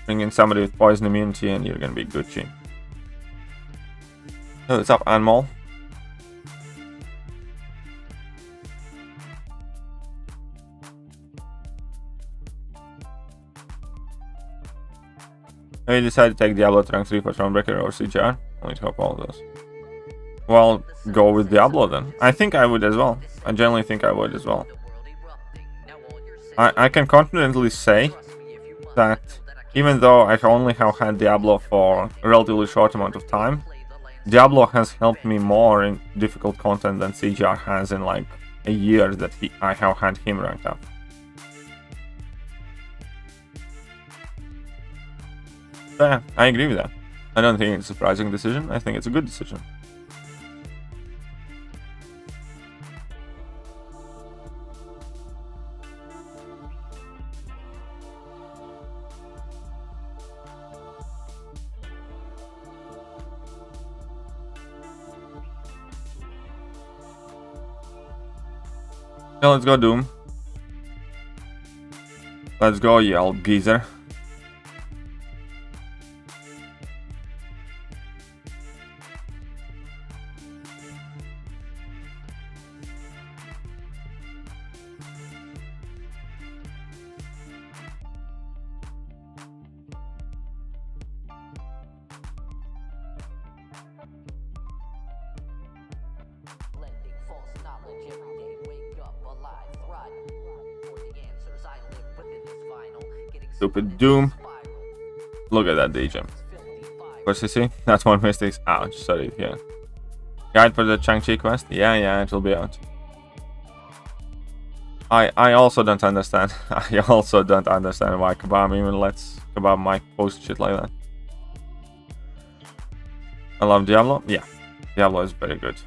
Bring in somebody with poison immunity and you're gonna be Gucci. So what's up, Anmol? I decided to take Diablo to rank 3 for Thronebreaker or CGR. Only to hope all of those. Well, go with Diablo then. I think I would as well. I generally think I would as well. I can confidently say that even though I only have had Diablo for a relatively short amount of time, Diablo has helped me more in difficult content than CGR has in like a year that I have had him ranked up. So yeah, I agree with that. I don't think it's a surprising decision. I think it's a good decision. So let's go Doom. Let's go Yell Geezer. Stupid Doom. Look at that DJ. What's he see? That's one mistakes. Ouch, sorry, yeah. Guide for the Chang-Chi quest? Yeah, it will be out. I also don't understand. I also don't understand why Kebab even lets Kebab Mike post shit like that. I love Diablo. Yeah, Diablo is very good.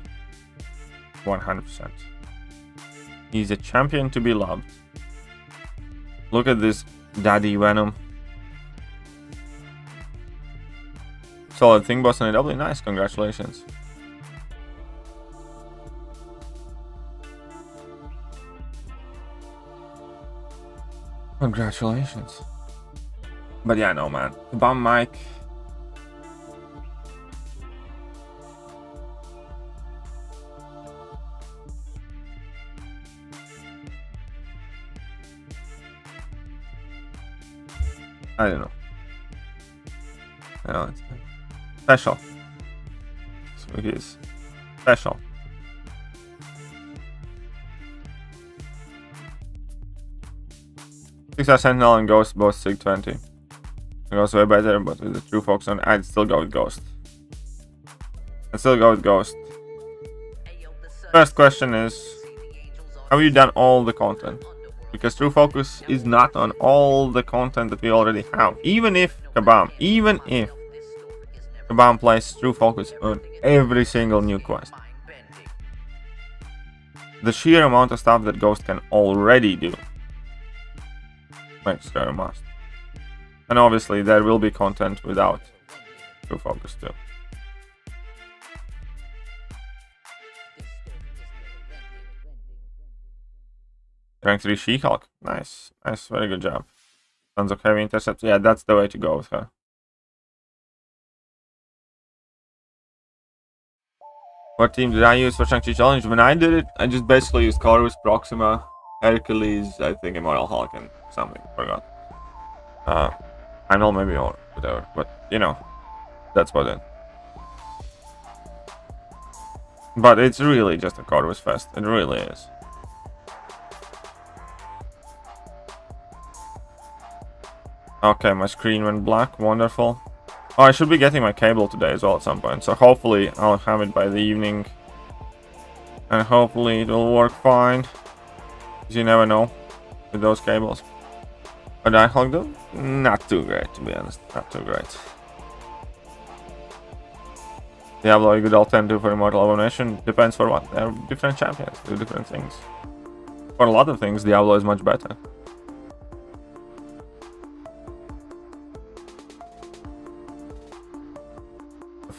100%. He's a champion to be loved. Look at this Daddy Venom. Solid thing, boss, and a doubly nice. Congratulations. Congratulations. But yeah, no, man. The bomb Mike. I don't know. I know it's special. So it is special. Six-star Sentinel and Ghost both Sig 20. Ghost way better, but with the true focus on, I'd still go with Ghost. First question is, have you done all the content? Because true focus is not on all the content that we already have. Even if Kabam plays true focus on every single new quest, the sheer amount of stuff that Ghost can already do makes her a must. And obviously there will be content without true focus too. Rank 3 She-Hulk. Nice. Nice. Very good job. Tons of heavy intercepts. Yeah, that's the way to go with her. What team did I use for Shang-Chi Challenge? When I did it, I just basically used Corvus, Proxima, Hercules, I think Immortal Hulk and something. Forgot. Anvil maybe or whatever. But, you know, that's about it. But it's really just a Corvus fest. It really is. Okay, my screen went black. Wonderful. Oh, I should be getting my cable today as well at some point. So hopefully I'll have it by the evening. And hopefully it will work fine. Because you never know with those cables. But I hogged them? Not too great, to be honest. Not too great. Diablo, you could all 10 do for Immortal Abomination. Depends for what. They're different champions. Do different things. For a lot of things, Diablo is much better.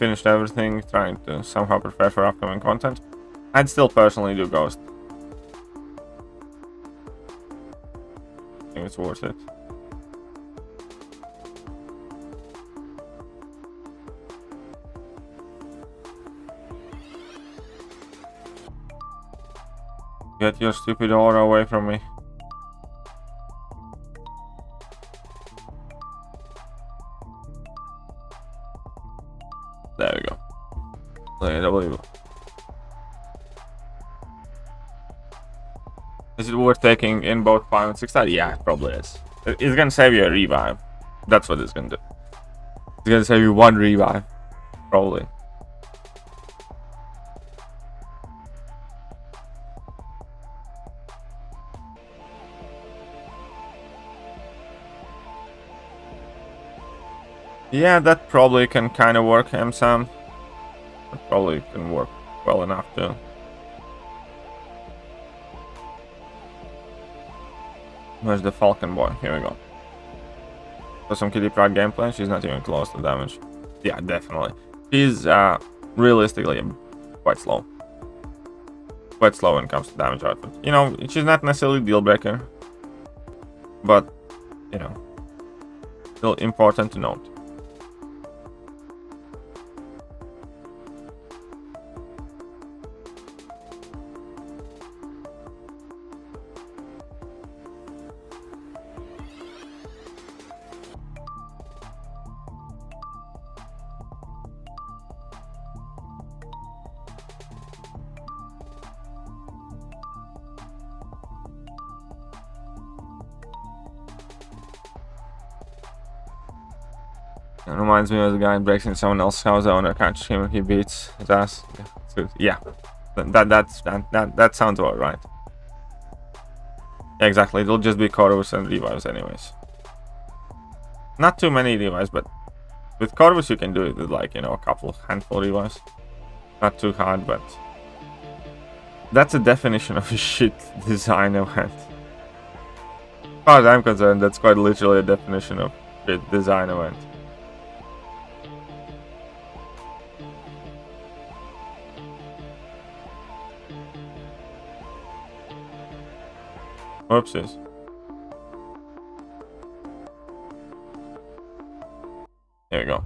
finished everything, trying to somehow prepare for upcoming content, I'd still personally do Ghost. I think it's worth it. Get your stupid aura away from me. There we go. Unbelievable. Is it worth taking in both 5 and 6 star? Yeah, it probably is. It's gonna save you a revive. That's what it's gonna do. It's gonna save you 1 revive. Probably. Yeah, that probably can kind of work, Sam. That probably can work well enough too. Where's the Falcon boy? Here we go. For some Kitty Pryde gameplay, she's not even close to damage. Yeah, definitely. She's realistically quite slow. Quite slow when it comes to damage output. You know, she's not necessarily a deal breaker, but you know, still important to note. It reminds me of the guy breaks in someone else's house. The owner catches him and he beats his ass. Yeah, that sounds about right. Yeah, exactly. It'll just be Corvus and revives anyways. Not too many revives, but with Corvus you can do it with like, you know, a couple handful revives. Not too hard, but that's a definition of a shit design event. As far as I'm concerned, that's quite literally a definition of shit design event. Whoopsies. There we go.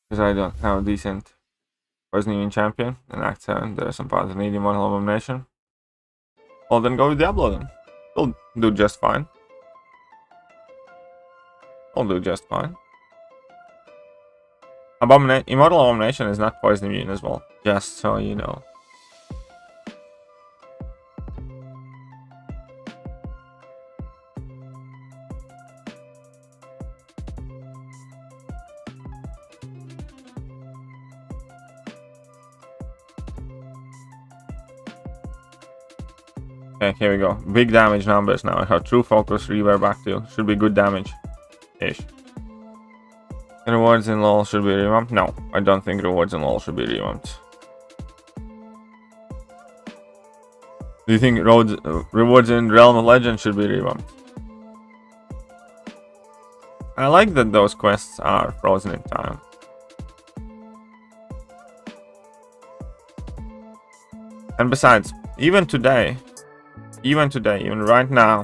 Because I don't have a decent poisoning champion in Act 7, there are some parts that need immortal abomination. Well, then go with Diablo then. It'll do just fine. It'll do just fine. Immortal abomination is not poison immune as well, just so you know. Okay, here we go. Big damage numbers now. I have True Focus, Reverb back to. Should be good damage. Ish. Rewards in LoL should be revamped? No, I don't think rewards in LoL should be revamped. Do you think rewards in Realm of Legends should be revamped? I like that those quests are frozen in time. And besides, even today, even right now,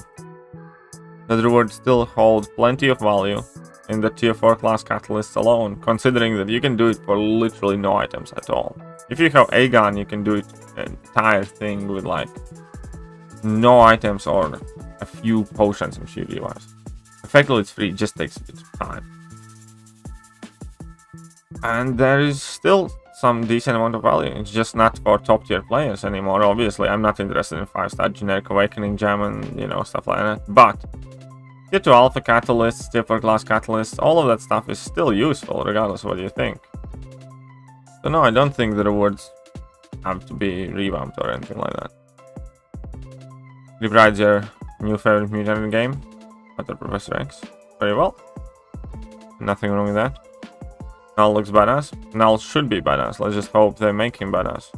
the rewards still hold plenty of value in the tier 4 class catalysts alone, considering that you can do it for literally no items at all. If you have Aegon, you can do it the entire thing with like no items or a few potions and few revives. Effectively it's free, it just takes a bit of time. And there is still some decent amount of value. It's just not for top tier players anymore. Obviously, I'm not interested in 5-star generic awakening gem and, you know, stuff like that. But tier 2 alpha catalysts, tier 4 class catalysts, all of that stuff is still useful, regardless of what you think. So no, I don't think the rewards have to be revamped or anything like that. Ribride's your new favorite mutant in the game. Other Professor X. Very well. Nothing wrong with that. Null looks badass. Null should be badass. Let's just hope they make him badass.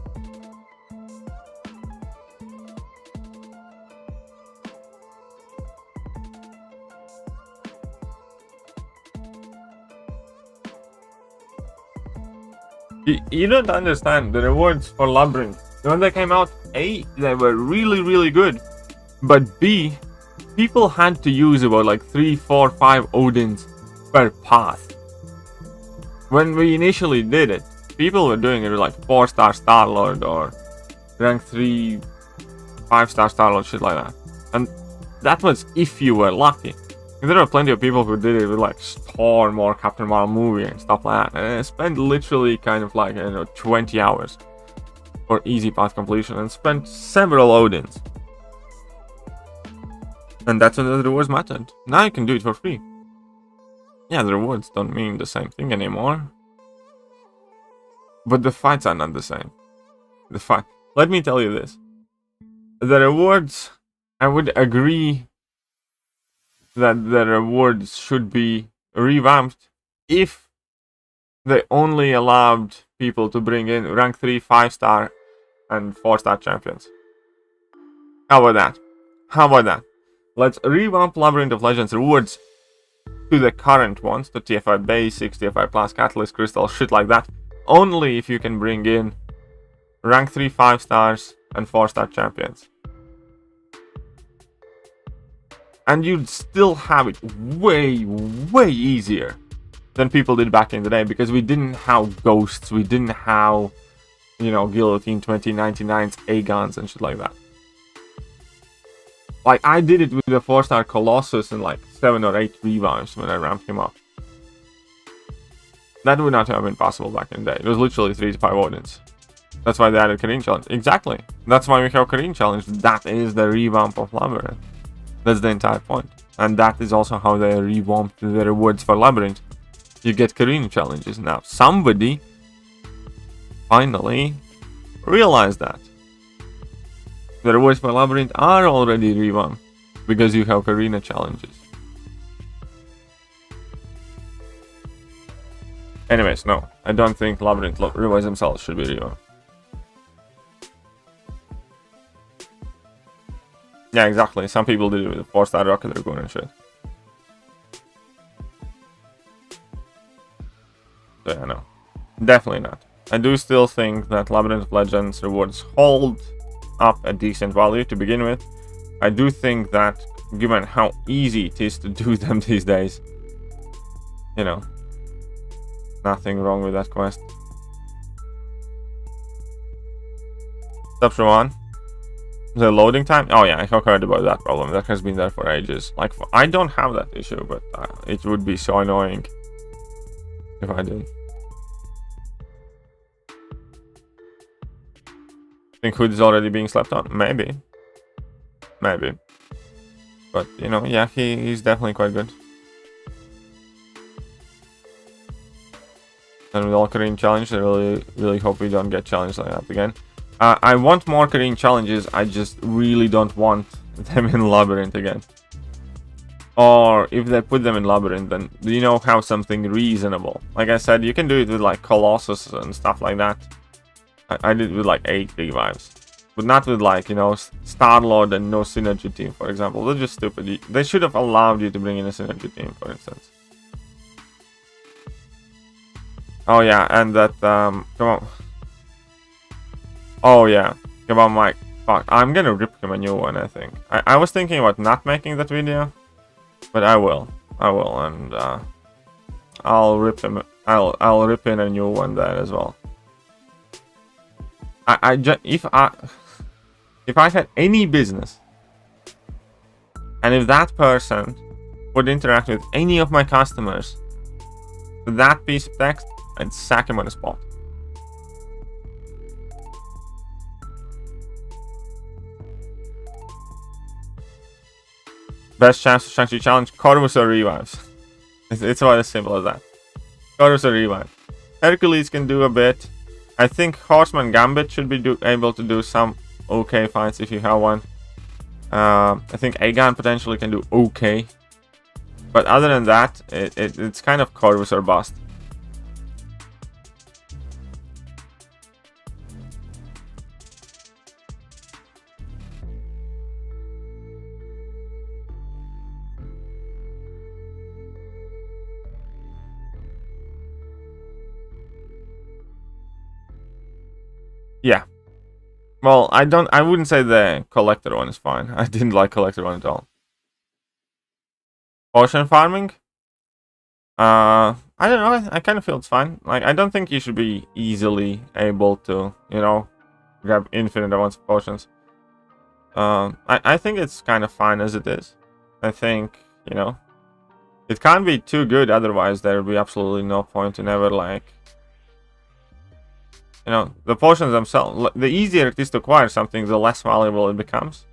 You don't understand the rewards for Labyrinth. When they came out, A, they were really, really good. But B, people had to use about like 3, 4, 5 Odins per path. When we initially did it, people were doing it with like 4-star Star-Lord or rank 3, 5-star Star-Lord, shit like that. And that was if you were lucky. There are plenty of people who did it with like Storm or Captain Marvel movie and stuff like that. And I spent literally kind of like, 20 hours for easy path completion and spent several Odins. And that's when the rewards mattered. Now you can do it for free. Yeah, the rewards don't mean the same thing anymore. But the fights are not the same. Let me tell you this. The rewards, I would agree that the rewards should be revamped if they only allowed people to bring in rank 3, 5-star and 4-star champions. How about that? Let's revamp Labyrinth of Legends rewards to the current ones, to TFI Basics, TFI Plus, Catalyst, Crystal, shit like that. Only if you can bring in rank 3, 5 stars and 4-star champions. And you'd still have it way, way easier than people did back in the day, because we didn't have ghosts, we didn't have, Guillotine 2099's A-guns and shit like that. Like, I did it with the 4-star Colossus in like 7 or 8 revives when I ramped him up. That would not have been possible back in the day. It was literally 3 to 5 Odins. That's why they added Karin Challenge. Exactly. That's why we have Karin Challenge. That is the revamp of Labyrinth. That's the entire point. And that is also how they revamped the rewards for Labyrinth. You get Karin challenges now. Somebody finally realized that. The rewards for Labyrinth are already revamped because you have Karina challenges. Anyways, no. I don't think Labyrinth rewards themselves should be revamped. Yeah, exactly. Some people did it with a 4-star Rocket Dragoon and shit. So yeah, no. Definitely not. I do still think that Labyrinth of Legends rewards hold up a decent value to begin with. I do think that, given how easy it is to do them these days, nothing wrong with that quest. Chapter 1. The loading time? Oh yeah, I have heard about that problem. That has been there for ages. Like, I don't have that issue, but it would be so annoying if I did. Think Hood is already being slept on? Maybe. But, yeah, he's definitely quite good. And with all Karin challenges, I really hope we don't get challenged like that again. I want more Karin challenges, I just really don't want them in Labyrinth again. Or if they put them in Labyrinth, then have something reasonable. Like I said, you can do it with like Colossus and stuff like that. I did it with like 8 revives. But not with like, Star-Lord and no synergy team, for example. They're just stupid. They should have allowed you to bring in a synergy team, for instance. Oh yeah, and that, come on. Oh yeah, come on, Mike. Fuck, I'm gonna rip him a new one, I think. I was thinking about not making that video, but I will, and I'll rip him. I'll rip in a new one there as well. If I had any business, and if that person would interact with any of my customers with that piece of text, I'd sack him on the spot. Best chance to Shang-Chi challenge, Corvus or revives. It's about as simple as that. Corvus or revive. Hercules can do a bit. I think Horseman Gambit should be able to do some okay fights if you have one. I think Aegon potentially can do okay. But other than that, it's kind of Corvus or bust. Yeah. Well, I wouldn't say the collector one is fine. I didn't like collector one at all. Potion farming? I don't know. I kind of feel it's fine. Like, I don't think you should be easily able to, you know, grab infinite amounts of potions. I think it's kind of fine as it is. I think, you know, it can't be too good, otherwise there would be absolutely no point in ever, like, you know, the potions themselves, the easier it is to acquire something, the less valuable it becomes.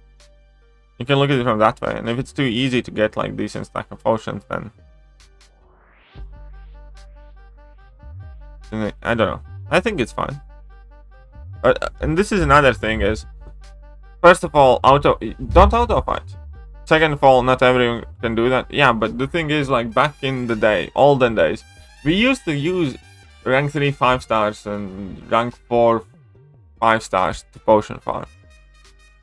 You can look at it from that way, and if it's too easy to get, like, decent stack of potions, then I don't know. I think it's fine. And this is another thing is, first of all, don't auto fight. Second of all, not everyone can do that. Yeah, but the thing is, like, back in the day, olden days, we used to use rank 3 5 stars and rank 4 5 stars to potion farm,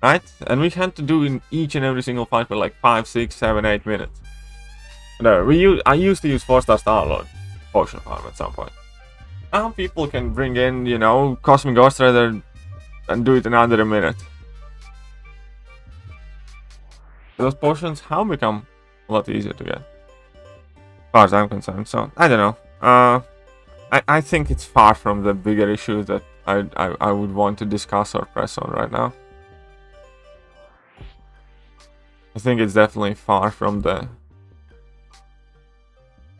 right? And we had to do in each and every single fight for like 5, 6, 7, 8 minutes. No, I used to use 4-star Starlord potion farm at some point. Now people can bring in, you know, Cosmic Ghost Rider and do it in under a minute. Those potions have become a lot easier to get, as far as I'm concerned. So I don't know. I think it's far from the bigger issues that I would want to discuss or press on right now. I think it's definitely far from the...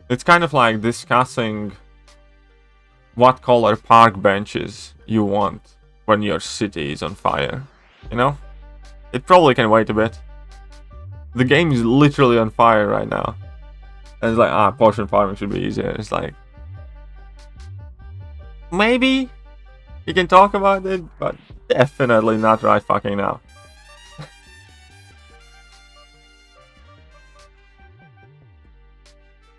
It's kind of like discussing what color park benches you want when your city is on fire, you know? It probably can wait a bit. The game is literally on fire right now. And it's like, potion farming should be easier. It's like, maybe you can talk about it, but definitely not right fucking now.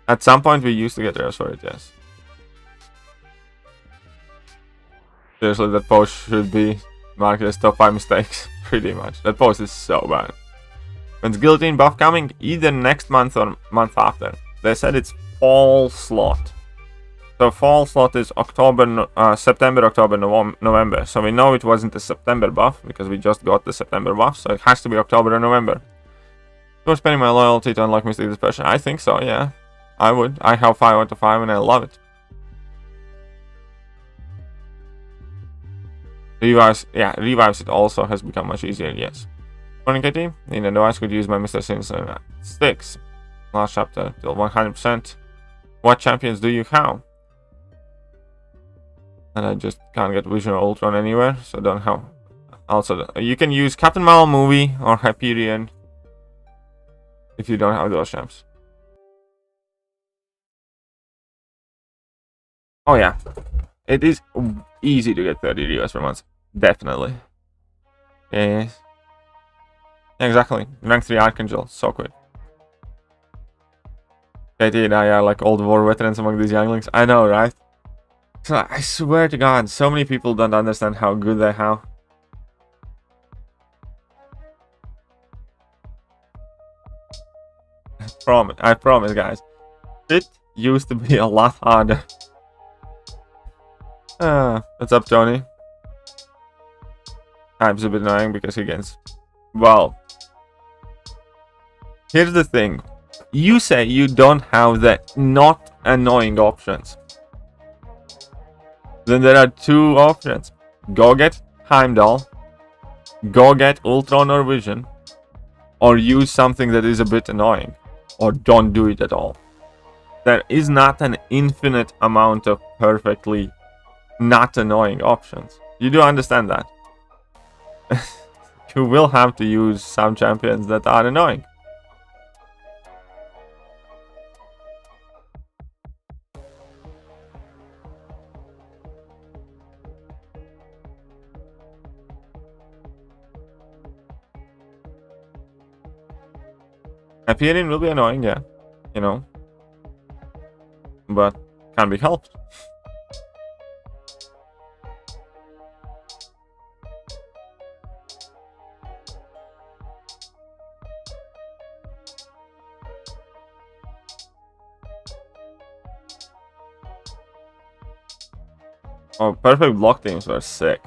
At some point we used to get rares for it, yes. Seriously, that post should be marked as top 5 mistakes, pretty much. That post is so bad. When's Guillotine buff coming? Either next month or month after. They said it's fall slot. So fall slot is September, October, November. So we know it wasn't a September buff because we just got the September buff. So it has to be October or November. I'm spending my loyalty to unlock Mystic Dispersion. I think so, yeah. I would. I have 5 out of 5 and I love it. Revives it also has become much easier, yes. Morning, KT. In a device could use my Mr. Since 6. Last chapter till 100%. What champions do you have? And I just can't get Vision or Ultron anywhere, so don't have. Also, you can use Captain Marvel movie or Hyperion if you don't have those champs. Oh yeah, it is easy to get 30 US per month. Definitely. Yes. Exactly. Rank 3 Archangel, so quick. KT and I are like old war veterans among these younglings. I know, right? So I swear to God, so many people don't understand how good they have. I promise, guys. It used to be a lot harder. What's up, Tony? I'm a bit annoying because he gets... Well, here's the thing. You say you don't have the not annoying options. Then there are 2 options. Go get Heimdall, go get Ultron or Vision, or use something that is a bit annoying, or don't do it at all. There is not an infinite amount of perfectly not annoying options. You do understand that. You will have to use some champions that are annoying. Hyperion will be annoying, yeah, you know, but can't be helped. Oh, perfect block teams were sick.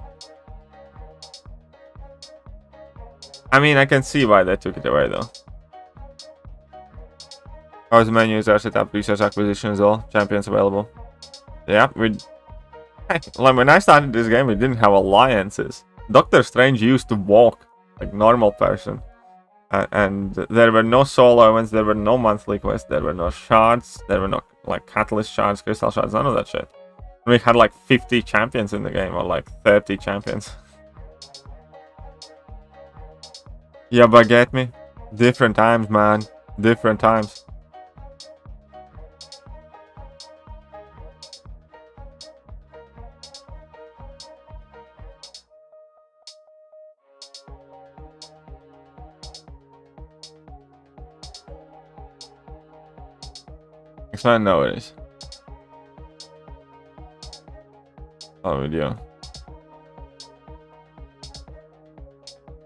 I mean, I can see why they took it away though. How's the menus are set up, resource acquisitions, all champions available. Yeah, like when I started this game, we didn't have alliances. Doctor Strange used to walk like normal person. And there were no solo events, there were no monthly quests, there were no shards, there were no like catalyst shards, crystal shards, none of that shit. We had like 50 champions in the game, or like 30 champions. Yeah, but get me? Different times, man. Different times. I know it is. Oh, video.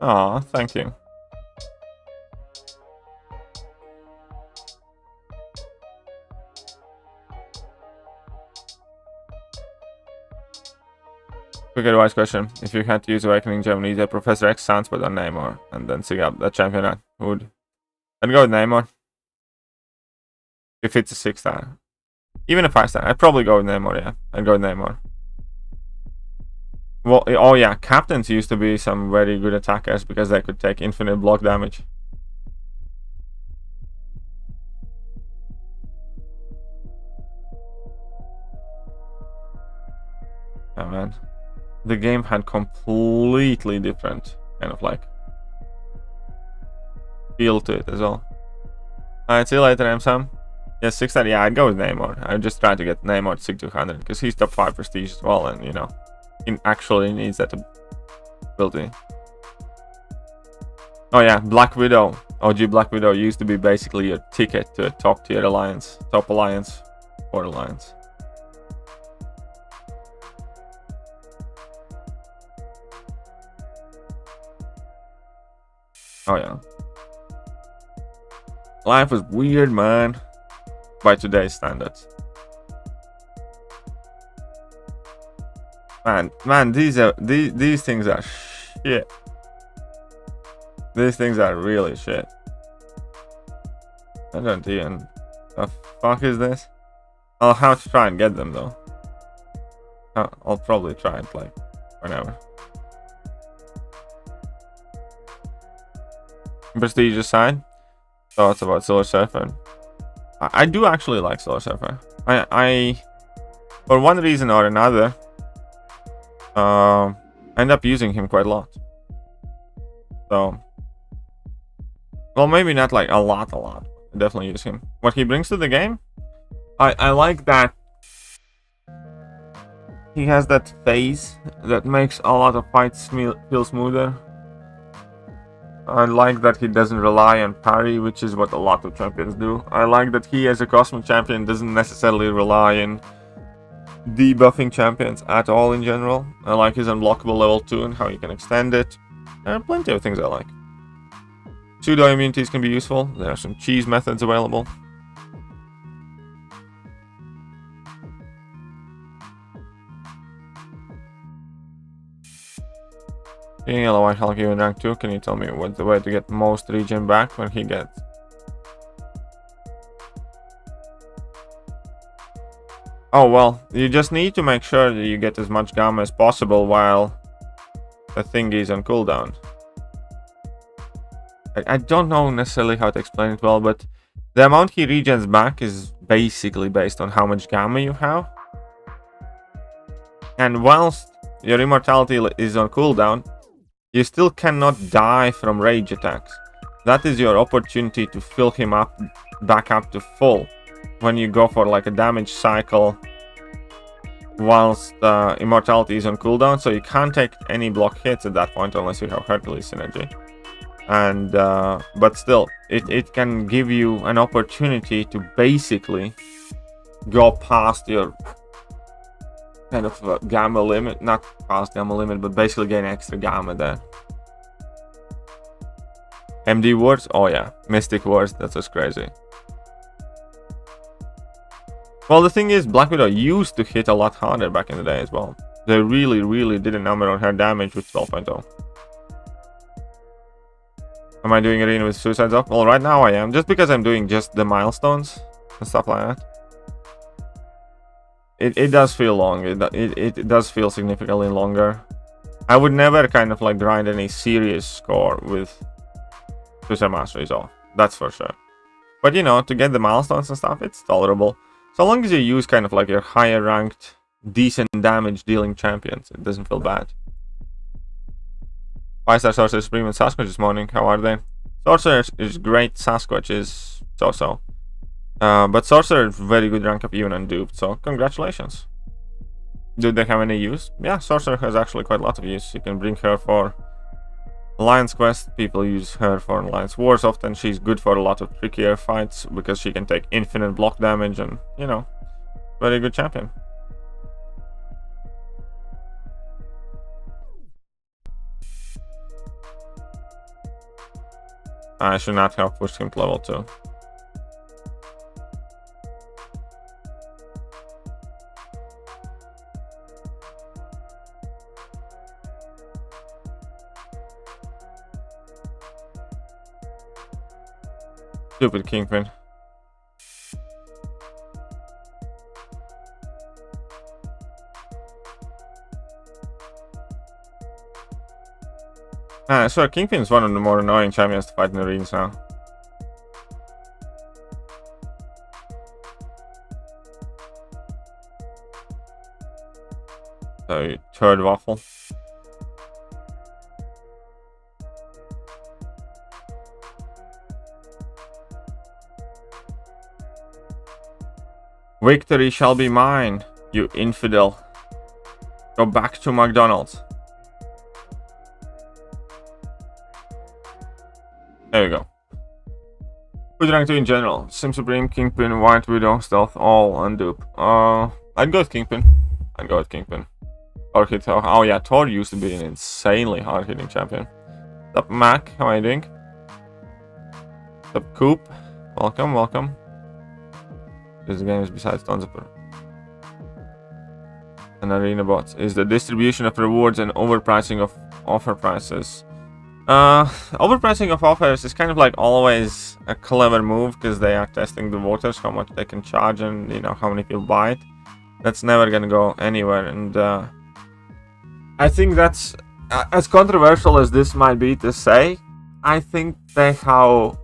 Aw, thank you. Quick advice question. If you had to use Awakening Gem, either Professor X, Sunspot, or Namor, and then sig up the champion, would I'd go with Namor. If it's a 6-star. Even a 5-star. I'd probably go with Namor, yeah. I'd go with Namor. Well, oh yeah, captains used to be some very good attackers because they could take infinite block damage. Oh man. The game had completely different kind of like feel to it as well. Alright, see you later, M-Sam. Yeah, 6-star, yeah, I'd go with Namor. I'd just try to get Namor to 6-200 because he's top 5 prestige as well, and you know, he actually needs that ability. Oh yeah, Black Widow. OG Black Widow used to be basically your ticket to a top tier alliance, top alliance, or alliance. Oh yeah. Life was weird, man. By today's standards. Man, these things are shit. These things are really shit. I don't even. The fuck is this? I'll have to try and get them though. I'll probably try it like whenever. Prestigious side. Thoughts about Silver Surfer. I do actually like Silver Surfer. I for one reason or another, end up using him quite a lot. So, well, maybe not like a lot. I definitely use him. What he brings to the game, I like that he has that phase that makes a lot of fights feel smoother. I like that he doesn't rely on parry, which is what a lot of champions do. I like that he, as a Cosmic champion, doesn't necessarily rely on debuffing champions at all in general. I like his unblockable level 2 and how you can extend it. There are plenty of things I like. Pseudo immunities can be useful. There are some cheese methods available. Being LOI Hulk in rank 2, can you tell me what's the way to get most regen back when he gets? Oh well, you just need to make sure that you get as much gamma as possible while the thing is on cooldown. I don't know necessarily how to explain it well, but the amount he regens back is basically based on how much gamma you have. And whilst your immortality is on cooldown, you still cannot die from rage attacks. That is your opportunity to fill him up back up to full when you go for like a damage cycle whilst immortality is on cooldown. So you can't take any block hits at that point unless you have Hercules synergy. And but still, it can give you an opportunity to basically go past your kind of gamma limit, not past gamma limit, but basically gain extra gamma there. MD wards, oh yeah, Mystic wards, that's just crazy. Well, the thing is, Black Widow used to hit a lot harder back in the day as well. They really did a number on her damage with 12.0. Am I doing arena with suicides up? Well, right now I am, just because I'm doing just the milestones and stuff like that. It does feel long. It does feel significantly longer. I would never kind of like grind any serious score with suicide masteries off. That's for sure. But you know, to get the milestones and stuff, it's tolerable. So long as you use kind of like your higher ranked, decent damage dealing champions, it doesn't feel bad. 5-star Sorcerer Supreme and Sasquatch this morning. How are they? Sorcerer is great. Sasquatch is so-so. But Sorcerer is very good rank up even on duped, so congratulations. Do they have any use? Yeah, Sorcerer has actually quite a lot of use. You can bring her for Alliance Quest. People use her for Alliance Wars often. She's good for a lot of trickier fights because she can take infinite block damage and, you know, very good champion. I should not have pushed him to level 2. Stupid Kingpin. I swear Kingpin is one of the more annoying champions to fight in arenas now. So, third waffle. Victory shall be mine, you infidel. Go back to McDonald's. There we go. Who'd rank 2 in general? Sim Supreme, Kingpin, White Widow, Stealth, all on dupe. I'd go with Kingpin. Or hit Thor. Oh yeah, Thor used to be an insanely hard hitting champion. What's up, Mac? How are you doing? What's up, Coop? Welcome. This game is besides tons of and arena bots is the distribution of rewards and overpricing of offer prices. Overpricing of offers is kind of like always a clever move because they are testing the waters, how much they can charge and, you know, how many people buy it. That's never gonna go anywhere, and I think that's as controversial as this might be to say. I think they have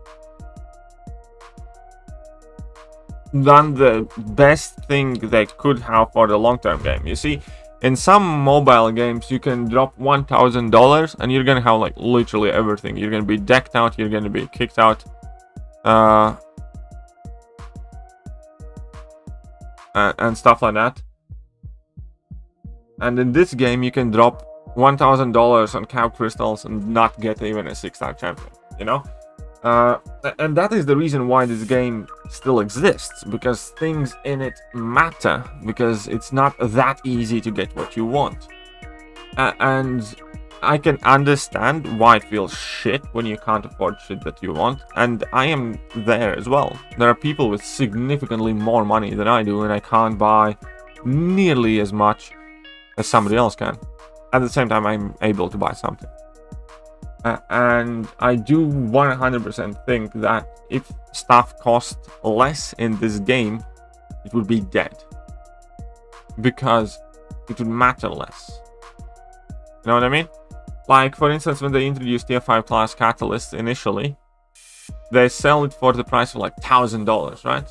done the best thing they could have for the long-term game. You see, in some mobile games you can drop $1,000 and you're gonna have like literally everything. You're gonna be decked out, you're gonna be kicked out, and stuff like that. And in this game you can drop $1,000 on cap crystals and not get even a 6-star champion, you know. And that is the reason why this game still exists, because things in it matter, because it's not that easy to get what you want. And I can understand why it feels shit when you can't afford shit that you want, and I am there as well. There are people with significantly more money than I do, and I can't buy nearly as much as somebody else can. At the same time, I'm able to buy something. And I do 100% think that if stuff cost less in this game, it would be dead. Because it would matter less. You know what I mean? Like, for instance, when they introduced tier 5 class catalysts initially, they sell it for the price of like $1,000, right?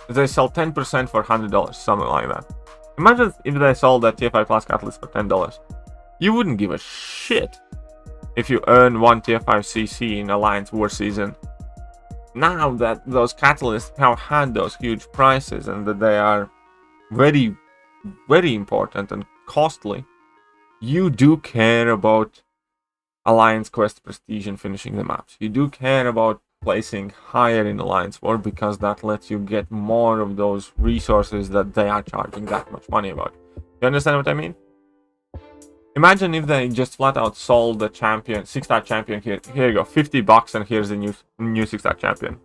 They sell 10% for $100, something like that. Imagine if they sold that tier 5 class catalyst for $10. You wouldn't give a shit if you earn 1 tier 5 CC in Alliance War season. Now that those catalysts have had those huge prices and that they are very, very important and costly, you do care about Alliance Quest prestige and finishing the maps. You do care about placing higher in Alliance War because that lets you get more of those resources that they are charging that much money about. You understand what I mean? Imagine if they just flat out sold the champion, 6-star champion here. Here you go, $50 and here's the new 6-star champion.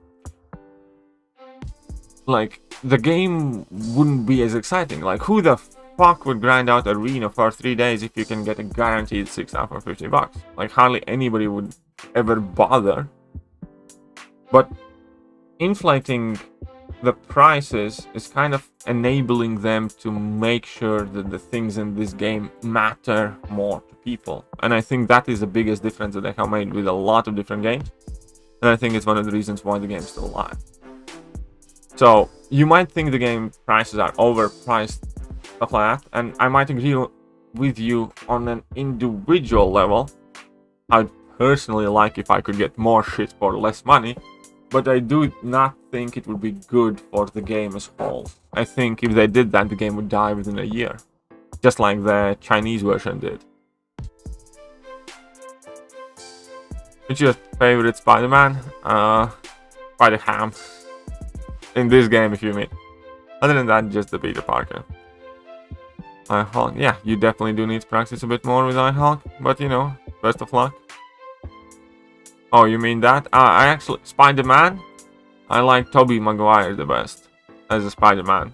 Like, the game wouldn't be as exciting. Like, who the fuck would grind out arena for 3 days if you can get a guaranteed 6-star for $50? Like, hardly anybody would ever bother. But inflating the prices is kind of enabling them to make sure that the things in this game matter more to people. And I think that is the biggest difference that they have made with a lot of different games. And I think it's one of the reasons why the game is still alive. So you might think the game prices are overpriced, stuff like that, and I might agree with you on an individual level. I'd personally like if I could get more shit for less money, but I do not think it would be good for the game as a whole. I think if they did that, the game would die within a year, just like the Chinese version did. What's your favorite Spider-Man? Spider-Ham. In this game, if you mean. Other than that, just the Peter Parker. iHulk, yeah, you definitely do need to practice a bit more with iHulk, but you know, best of luck. Oh, you mean that? I actually, Spider-Man, I like Tobey Maguire the best as a Spider-Man.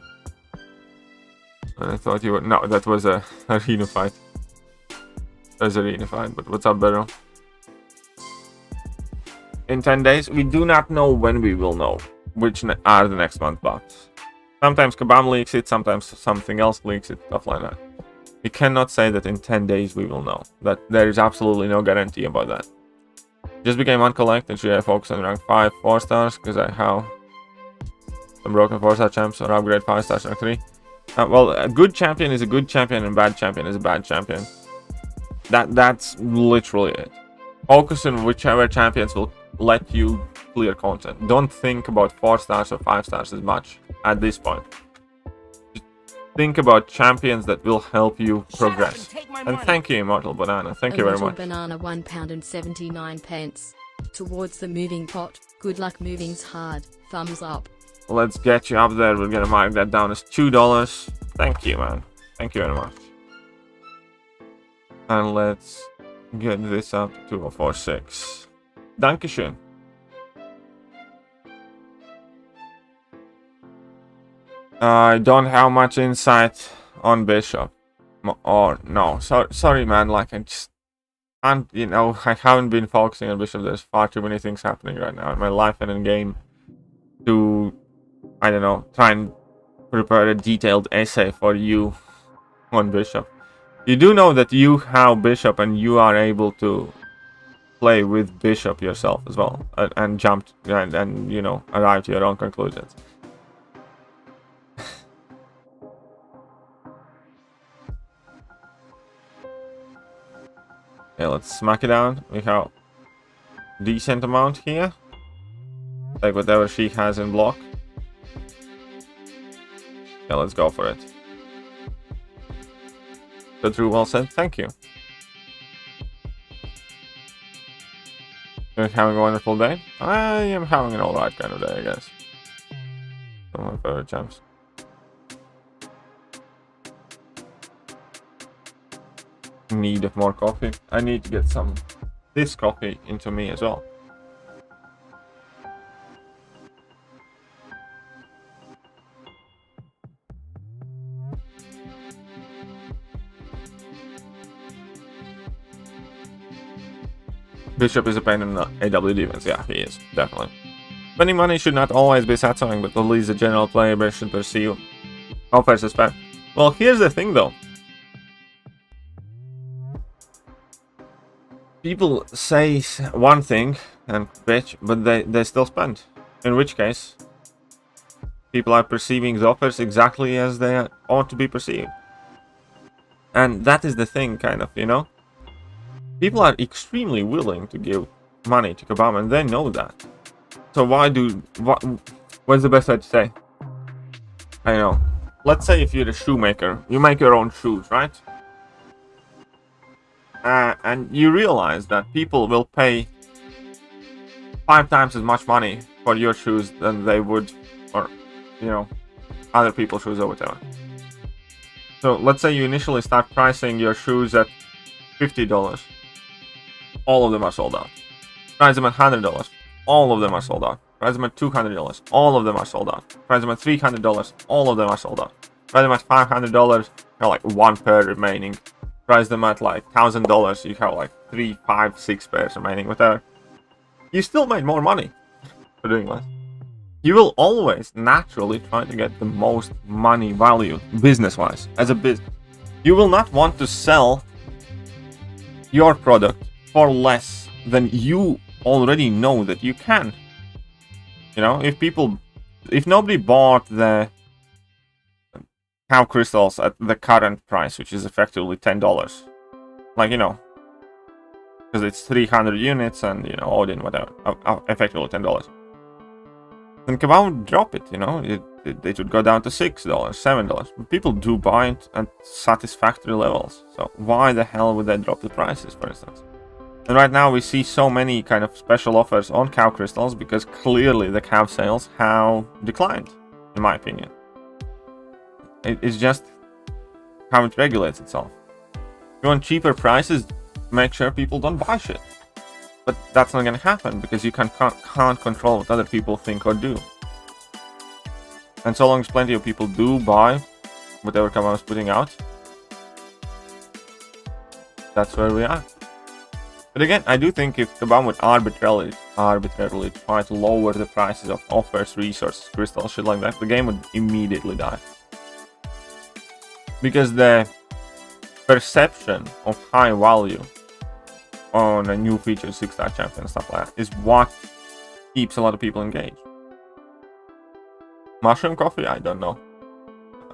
I thought you would, no, that was a arena fight. That was arena fight, but what's up, Beryl? In 10 days, we do not know when we will know which are the next month buffs. Sometimes Kabam leaks it, sometimes something else leaks it, stuff like that. We cannot say that in 10 days we will know. That there is absolutely no guarantee about that. Just became uncollect and should I focus on rank 5 4 stars because I have some broken 4-star champs or upgrade 5 stars rank 3. Well, a good champion is a good champion and bad champion is a bad champion. That's literally it. Focus on whichever champions will let you clear content. Don't think about 4 stars or 5 stars as much at this point. Just think about champions that will help you progress. And thank you, Immortal Banana. Thank you very much. Banana £1.79. Towards the moving pot. Good luck, moving's hard. Thumbs up. Let's get you up there. We're gonna mark that down as $2. Thank you, man. Thank you very much. And let's get this up to 2046. Dankeschön. I don't have much insight on Bishop. Or no, sorry man, like I just can't, you know, I haven't been focusing on Bishop. There's far too many things happening right now in my life and in game to, I don't know, try and prepare a detailed essay for you on Bishop. You do know that you have Bishop and you are able to play with Bishop yourself as well and jump and you know, arrive to your own conclusions. Okay, let's smack it down. We have decent amount here. Like whatever she has in block. Yeah, let's go for it. So Drew, well said. Thank you. You're having a wonderful day? I am having an alright kind of day, I guess. Some of my favorite champs. Need of more coffee. I need to get some this coffee into me as well. Bishop is a pain in the AW defense. Yeah, he is, definitely. Spending money should not always be satisfying, but at least the general player base should perceive how fair to spend. Well, here's the thing though. People say one thing and bitch, but they still spend. In which case, people are perceiving the offers exactly as they ought to be perceived. And that is the thing, kind of, you know? People are extremely willing to give money to Kabam, and they know that. So what's the best way to say? I know. Let's say if you're a shoemaker, you make your own shoes, right? And you realize that people will pay 5 times as much money for your shoes than they would for, you know, other people's shoes or whatever. So let's say you initially start pricing your shoes at $50. All of them are sold out. Price them at $100. All of them are sold out. Price them at $200. All of them are sold out. Price them at $300. All of them are sold out. Price them at $500. You have like 1 pair remaining. Price them at like $1,000. You have like 3, 5, 6 pairs remaining. Whatever. you still made more money for doing less. You will always naturally try to get the most money value business-wise as a business. You will not want to sell your product for less than you already know that you can. You know, if nobody bought the cow crystals at the current price, which is effectively $10, like, you know, because it's 300 units and, you know, Odin, whatever, effectively $10. Then Kabam would drop it, you know, it would go down to $6, $7. People do buy it at satisfactory levels, so why the hell would they drop the prices, for instance? And right now we see so many kind of special offers on cow crystals because clearly the cow sales have declined, in my opinion. It's just how it regulates itself. If you want cheaper prices, make sure people don't buy shit. But that's not gonna happen because you can't control what other people think or do. And so long as plenty of people do buy whatever Kabam is putting out, that's where we are. But again, I do think if Kabam would arbitrarily try to lower the prices of offers, resources, crystals, shit like that, the game would immediately die. Because the perception of high value on a new feature, 6-star champion and stuff like that, is what keeps a lot of people engaged. Mushroom coffee? I don't know.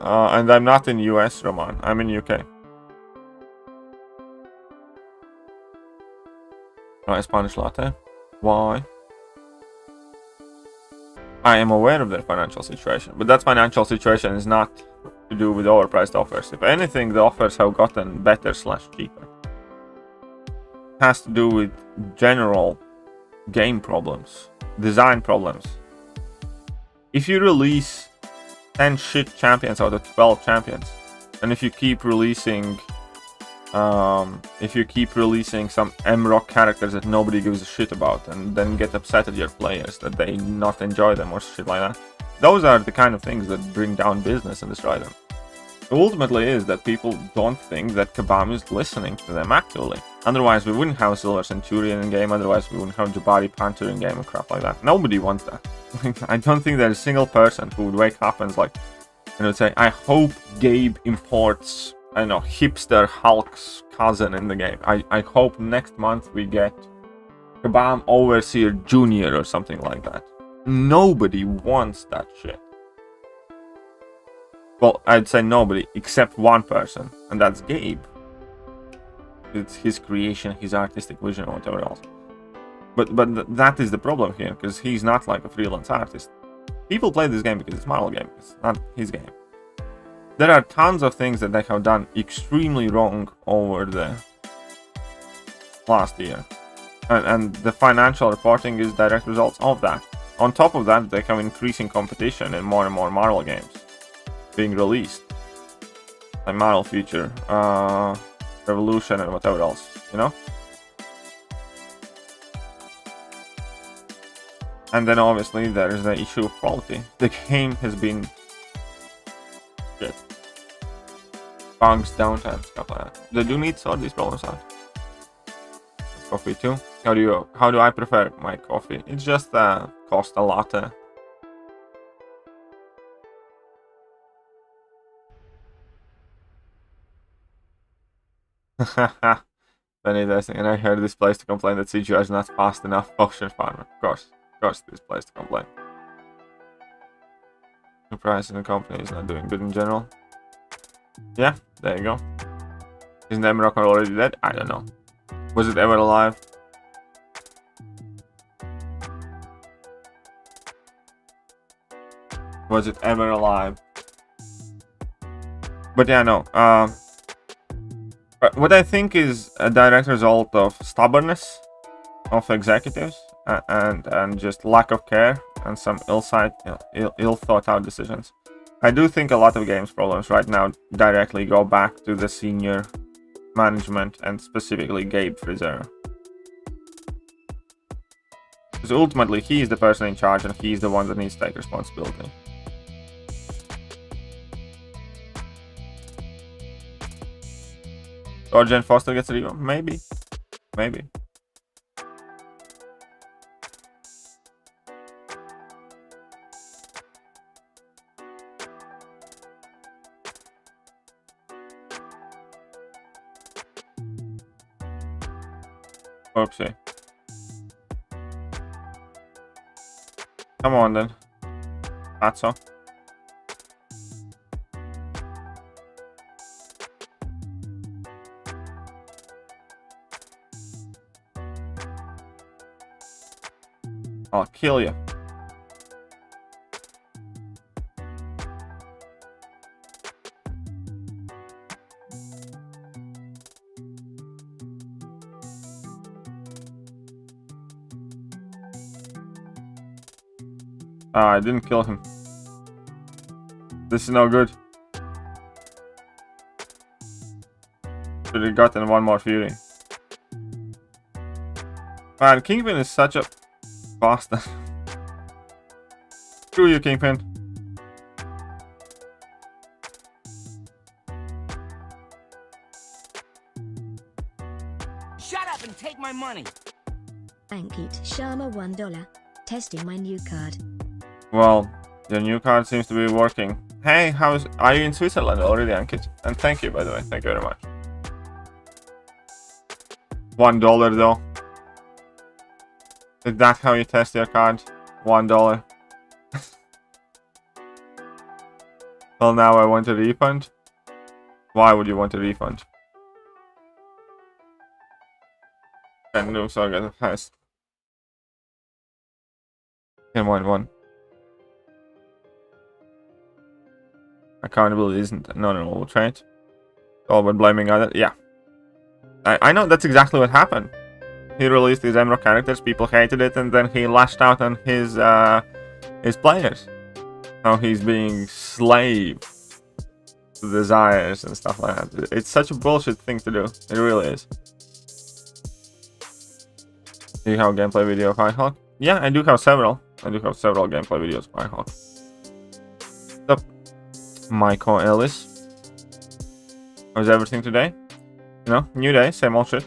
And I'm not in US, Roman. I'm in UK. Right, Spanish latte. Why? I am aware of their financial situation, but that financial situation is not to do with overpriced offers. If anything, the offers have gotten better / cheaper. It has to do with general game problems, design problems. If you release 10 shit champions out of 12 champions, and if you keep releasing some MROC characters that nobody gives a shit about, and then get upset at your players that they not enjoy them or shit like that, those are the kind of things that bring down business and destroy them. Ultimately is that people don't think that Kabam is listening to them actively. Otherwise we wouldn't have Silver Centurion in game, otherwise we wouldn't have Jabari Panther in game and crap like that. Nobody wants that. I don't think there's a single person who would wake up and is like, and would say, I hope Gabe imports, I don't know, hipster Hulk's cousin in the game. I hope next month we get Kabam Overseer Jr. or something like that. Nobody wants that shit. Well, I'd say nobody except one person, and that's Gabe. It's his creation, his artistic vision, or whatever else. But that is the problem here, because he's not like a freelance artist. People play this game because it's Marvel game. It's not his game. There are tons of things that they have done extremely wrong over the last year. And the financial reporting is direct results of that. On top of that, they have increasing competition in more and more Marvel games being released. Like Marvel Future, Revolution, and whatever else, you know? And then obviously there is the issue of quality. The game has been shit. Bugs, downtime, stuff like that. They do need to sort these problems out. Coffee too. How do I prefer my coffee? It's just Costa latte. Funny testing, and I heard this place to complain that CGI is not fast enough. Potion farmer, of course, this place to complain. The price in the company is not doing good in general. Yeah, there you go. Isn't MROC already dead? I don't know. Was it ever alive? Was it ever alive? But yeah, no. What I think is a direct result of stubbornness of executives and just lack of care and some ill thought out decisions. I do think a lot of games problems right now directly go back to the senior management and specifically Gabe Frizero. Because ultimately he is the person in charge and he's the one that needs to take responsibility. Or Jen Foster gets a revamp? Maybe. Oopsie. Come on then. That's all. I'll kill you. Ah, I didn't kill him. This is no good. Should have gotten one more fury. Man, Kingpin is such a bastard. Screw you, Kingpin. Shut up and take my money. Ankit Sharma $1. Testing my new card. Well, your new card seems to be working. Hey, are you in Switzerland already, Ankit? And thank you, by the way. Thank you very much. $1 though. Is that how you test your card? $1. Well, now I want a refund. Why would you want a refund? And no, so I get a pass. Can one. Accountability isn't. No, we'll try it. All about blaming others. Yeah. I know that's exactly what happened. He released his Emerald characters, people hated it, and then he lashed out on his players. How he's being slave to desires and stuff like that. It's such a bullshit thing to do. It really is. Do you have a gameplay video of Hawk? Yeah, I do have several. I do have several gameplay videos of Hawk. What's up, Michael Ellis? How's everything today? You know, new day, same old shit.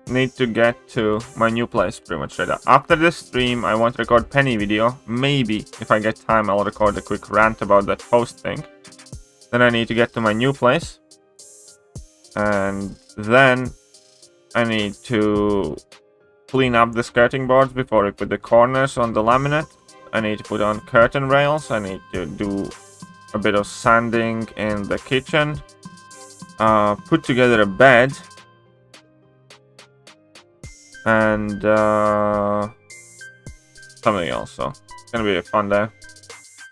Need to get to my new place pretty much straight up. After this stream, I want to record Penny video. Maybe, if I get time, I'll record a quick rant about that post thing. Then I need to get to my new place. And then I need to clean up the skirting boards before I put the corners on the laminate. I need to put on curtain rails. I need to do a bit of sanding in the kitchen. Put together a bed. And something else, so it's gonna be a fun day.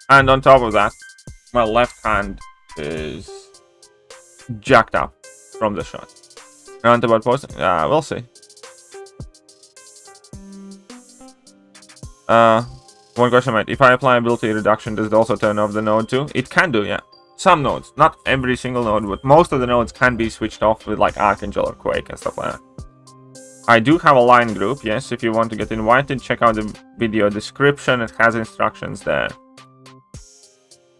And on top of that, my left hand is jacked up from the shot. Rant about posting? We'll see. One question, mate. If I apply ability reduction, does it also turn off the node too? It can do, yeah. Some nodes, not every single node, but most of the nodes can be switched off with like Archangel or Quake and stuff like that. I do have a line group, yes. If you want to get invited, check out the video description. It has instructions there.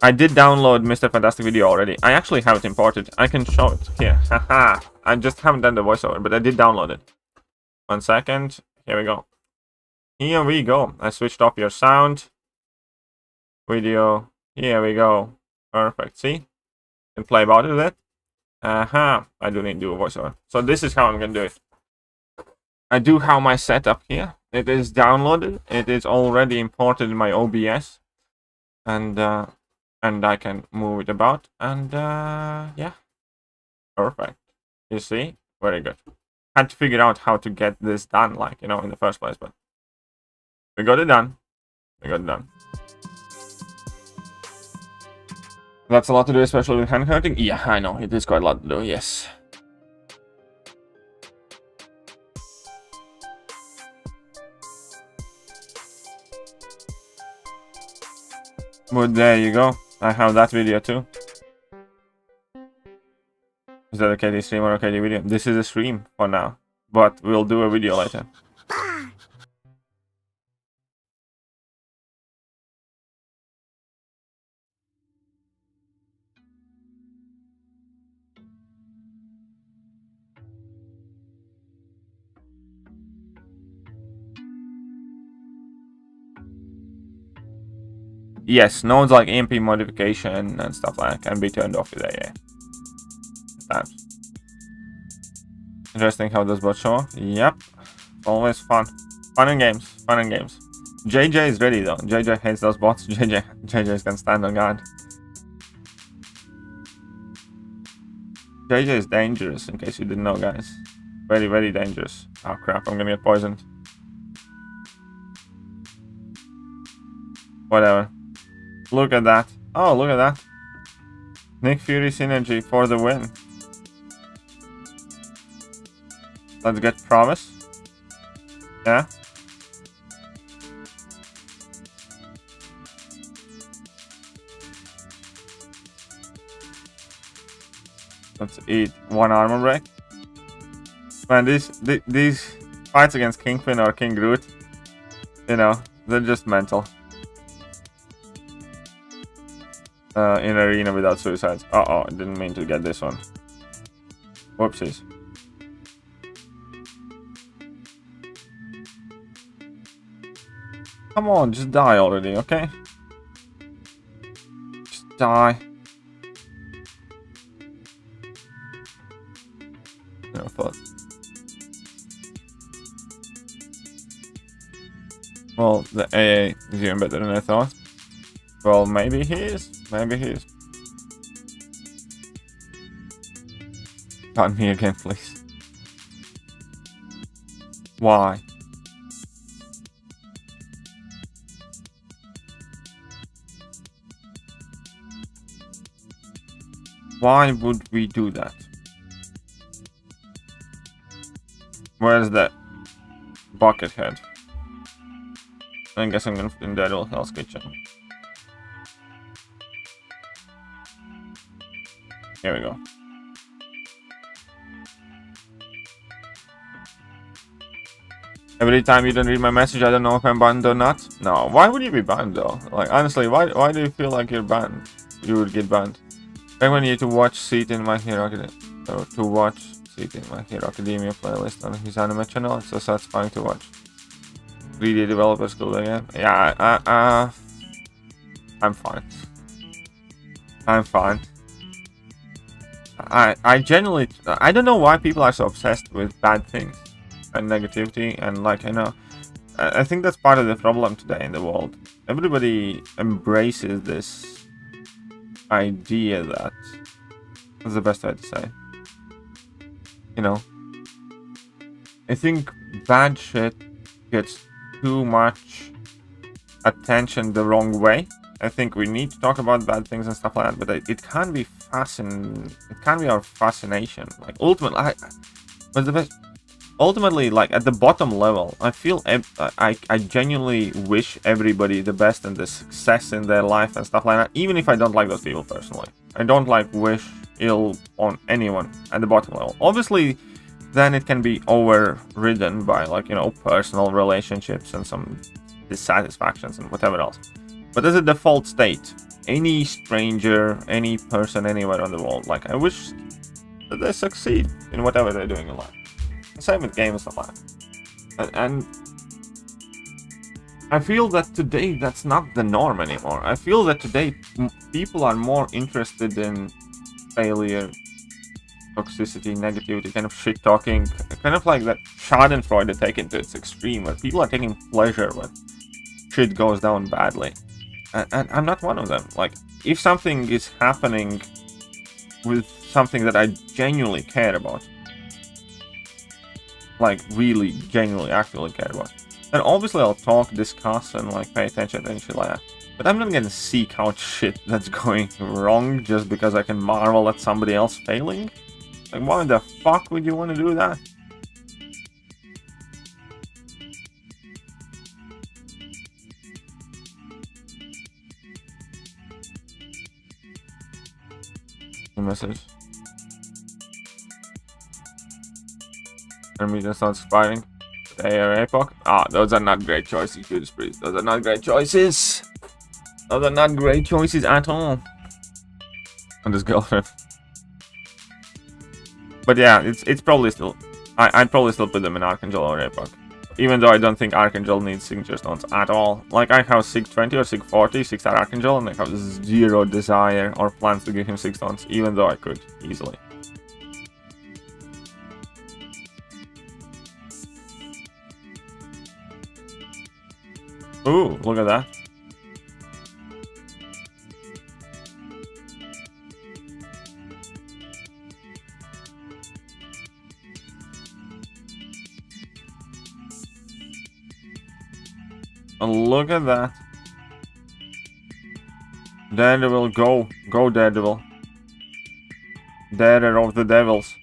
I did download Mr. Fantastic video already. I actually have it imported. I can show it here. Haha. I just haven't done the voiceover, but I did download it. 1 second. Here we go. Here we go. I switched off your sound. Video. Here we go. Perfect. See? Can play about it with it. I do need to do a voiceover. So this is how I'm gonna do it. I do have my setup here. It is downloaded. It is already imported in my OBS, and I can move it about. And yeah, perfect. You see, very good. Had to figure out how to get this done, like, you know, in the first place, but we got it done. We got it done. That's a lot to do, especially with hand counting. Yeah, I know it is quite a lot to do. Yes. But there you go. I have that video too. Is that a KD stream or a KD video? This is a stream for now, but we'll do a video later. Yes, nodes like EMP modification and stuff like that can be turned off with AA. That's interesting how does bot show off? Yep. Always fun. Fun and games. Fun and games. JJ is ready though. JJ hates those bots. JJ can stand on guard. JJ is dangerous, in case you didn't know, guys. Very, very dangerous. Oh crap, I'm gonna get poisoned. Whatever. Look at that. Oh, look at that. Nick Fury synergy for the win. Let's get Promise. Yeah. Let's eat one armor break. Man, these fights against Kingpin or King Groot, you know, they're just mental. In arena without suicides. Uh-oh, I didn't mean to get this one. Whoopsies. Come on, just die already, okay? Just die. No thought. Well, the AA is even better than I thought. Well, maybe he is. Maybe he is. Not me again, please. Why? Why would we do that? Where's that bucket head? I guess I'm gonna put in that old Hell's Kitchen. Here we go. Every time you don't read my message, I don't know if I'm banned or not. No, why would you be banned though? Like, honestly, why do you feel like you're banned? You would get banned. I want you to watch Seat in My Hero Academia. To watch Seat in My Hero Academia playlist on his anime channel. It's so satisfying to watch. 3D developer school again. Yeah, I'm fine. I'm fine. I genuinely, I don't know why people are so obsessed with bad things and negativity, and like, you know, I think that's part of the problem today in the world. Everybody embraces this idea that, that's the best way to say, you know, I think bad shit gets too much attention the wrong way. I think we need to talk about bad things and stuff like that, but it can be it can be our fascination. Like, ultimately, but the best, ultimately, like, at the bottom level, I feel I genuinely wish everybody the best and the success in their life and stuff like that, even if I don't like those people personally. I don't like wish ill on anyone at the bottom level. Obviously, then it can be overridden by, like, you know, personal relationships and some dissatisfactions and whatever else. But as a default state, any stranger, any person anywhere on the world, like, I wish that they succeed in whatever they're doing in life. Same with games and stuff like that. And I feel that today that's not the norm anymore. I feel that today people are more interested in failure, toxicity, negativity, kind of shit talking, kind of like that Schadenfreude taken to its extreme, where people are taking pleasure when shit goes down badly. And I'm not one of them. Like, if something is happening with something that I genuinely care about, like really genuinely actually care about, then obviously I'll talk, discuss, and like pay attention and shit like that. But I'm not gonna seek out shit that's going wrong just because I can marvel at somebody else failing. Like, why the fuck would you want to do that? The message. Media starts fighting. AR Epoch. Ah, those are not great choices, Judas Priest. Those are not great choices. Those are not great choices at all. On this girlfriend. But yeah, it's probably still, I'd probably still put them in Archangel or Epoch. Even though I don't think Archangel needs signature stones at all. Like, I have Sig 20 or Sig 40, 6-star Archangel, and I have zero desire or plans to give him 6 stones, even though I could easily. Ooh, look at that. And look at that. Daredevil, go. Go, Daredevil. Darer of the devils.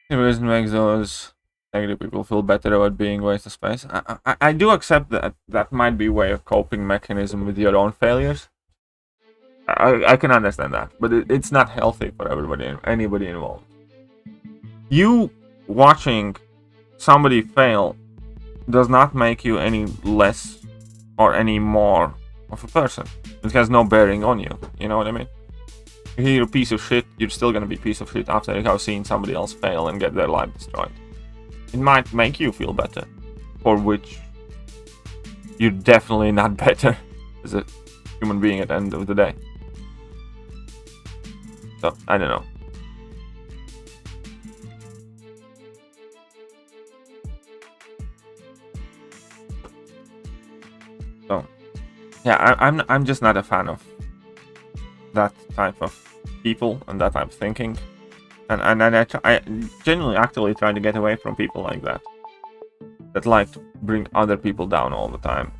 It always makes those negative people feel better about being waste of space. I do accept that that might be a way of coping mechanism with your own failures. I can understand that, but it's not healthy for anybody involved. You watching somebody fail does not make you any less or any more of a person. It has no bearing on you. You know what I mean? If you're a piece of shit, you're still gonna be a piece of shit after you have seen somebody else fail and get their life destroyed. It might make you feel better, for which you're definitely not better as a human being at the end of the day. So, I don't know. So, yeah, I'm just not a fan of that type of people and that type of thinking, and I genuinely actively try to get away from people like that like to bring other people down all the time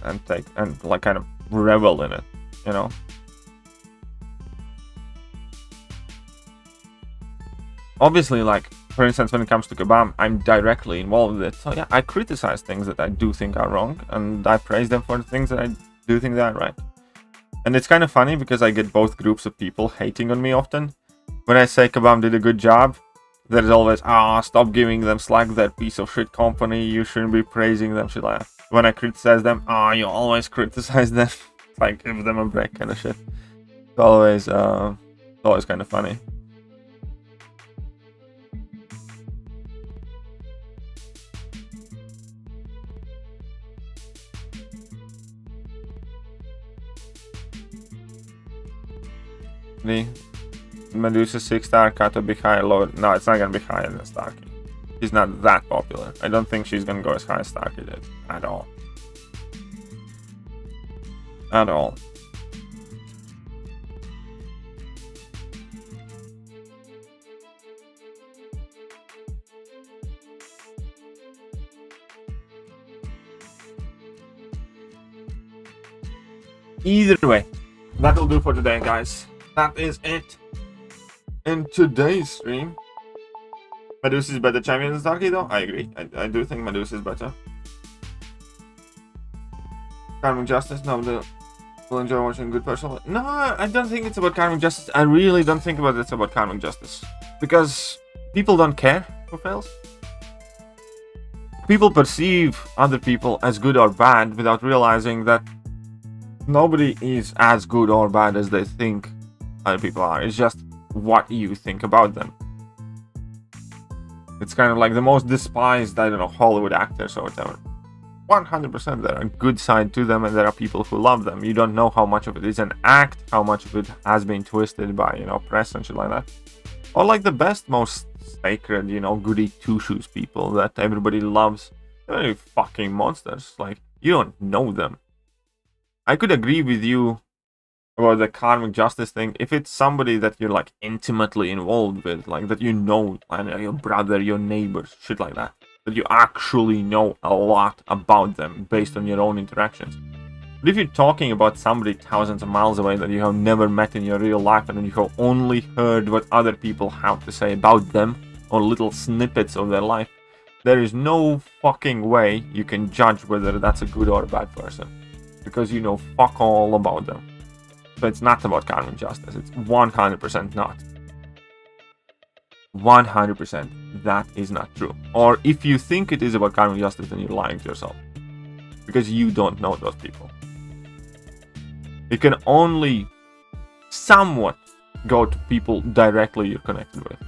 and like kind of revel in it, you know. Obviously, like for instance, when it comes to Kabam, I'm directly involved with it, so yeah, I criticize things that I do think are wrong, and I praise them for the things that I do think that are right. And it's kind of funny because I get both groups of people hating on me often. When I say Kabam did a good job, there's always, stop giving them slack, that piece of shit company, you shouldn't be praising them, shit like that. When I criticize them, you always criticize them. Like, give them a break kind of shit. It's always kind of funny. Medusa 6-star, Kato be higher, lower. No, it's not gonna be higher than Starkey. She's not that popular. I don't think she's gonna go as high as Starkey did. At all. At all. Either way, that'll do for today, guys. That is it in today's stream. Medusa is better champion than Starkey, though. I agree. I do think Medusa is better. Karmic Justice. No, will enjoy watching good person. No, I don't think it's about Karmic Justice. I really don't think it's about Karmic Justice, because people don't care who fails. People perceive other people as good or bad without realizing that nobody is as good or bad as they think other people are. It's just what you think about them. It's kind of like the most despised, I don't know, Hollywood actors or whatever. 100% there are a good side to them, and there are people who love them. You don't know how much of it is an act, how much of it has been twisted by, you know, press and shit like that. Or like the best, most sacred, you know, goody two-shoes people that everybody loves. They're fucking monsters. Like, you don't know them. I could agree with you about the Karmic Justice thing if it's somebody that you're like intimately involved with, like that you know, I know, your brother, your neighbors, shit like that. That you actually know a lot about them based on your own interactions. But if you're talking about somebody thousands of miles away that you have never met in your real life, and you have only heard what other people have to say about them, or little snippets of their life, there is no fucking way you can judge whether that's a good or a bad person, because you know fuck all about them. So it's not about Karmic Justice. It's 100% not. 100% that is not true. Or if you think it is about Karmic Justice, then you're lying to yourself, because you don't know those people. You can only somewhat go to people directly you're connected with.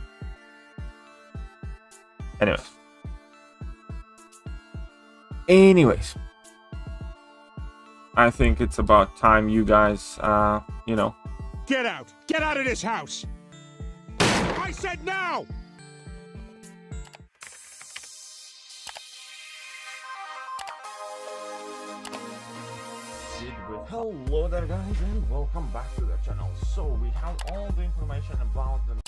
Anyways, I think it's about time you guys, you know. Get out! Get out of this house! I said no! Hello there guys and welcome back to the channel. So we have all the information about the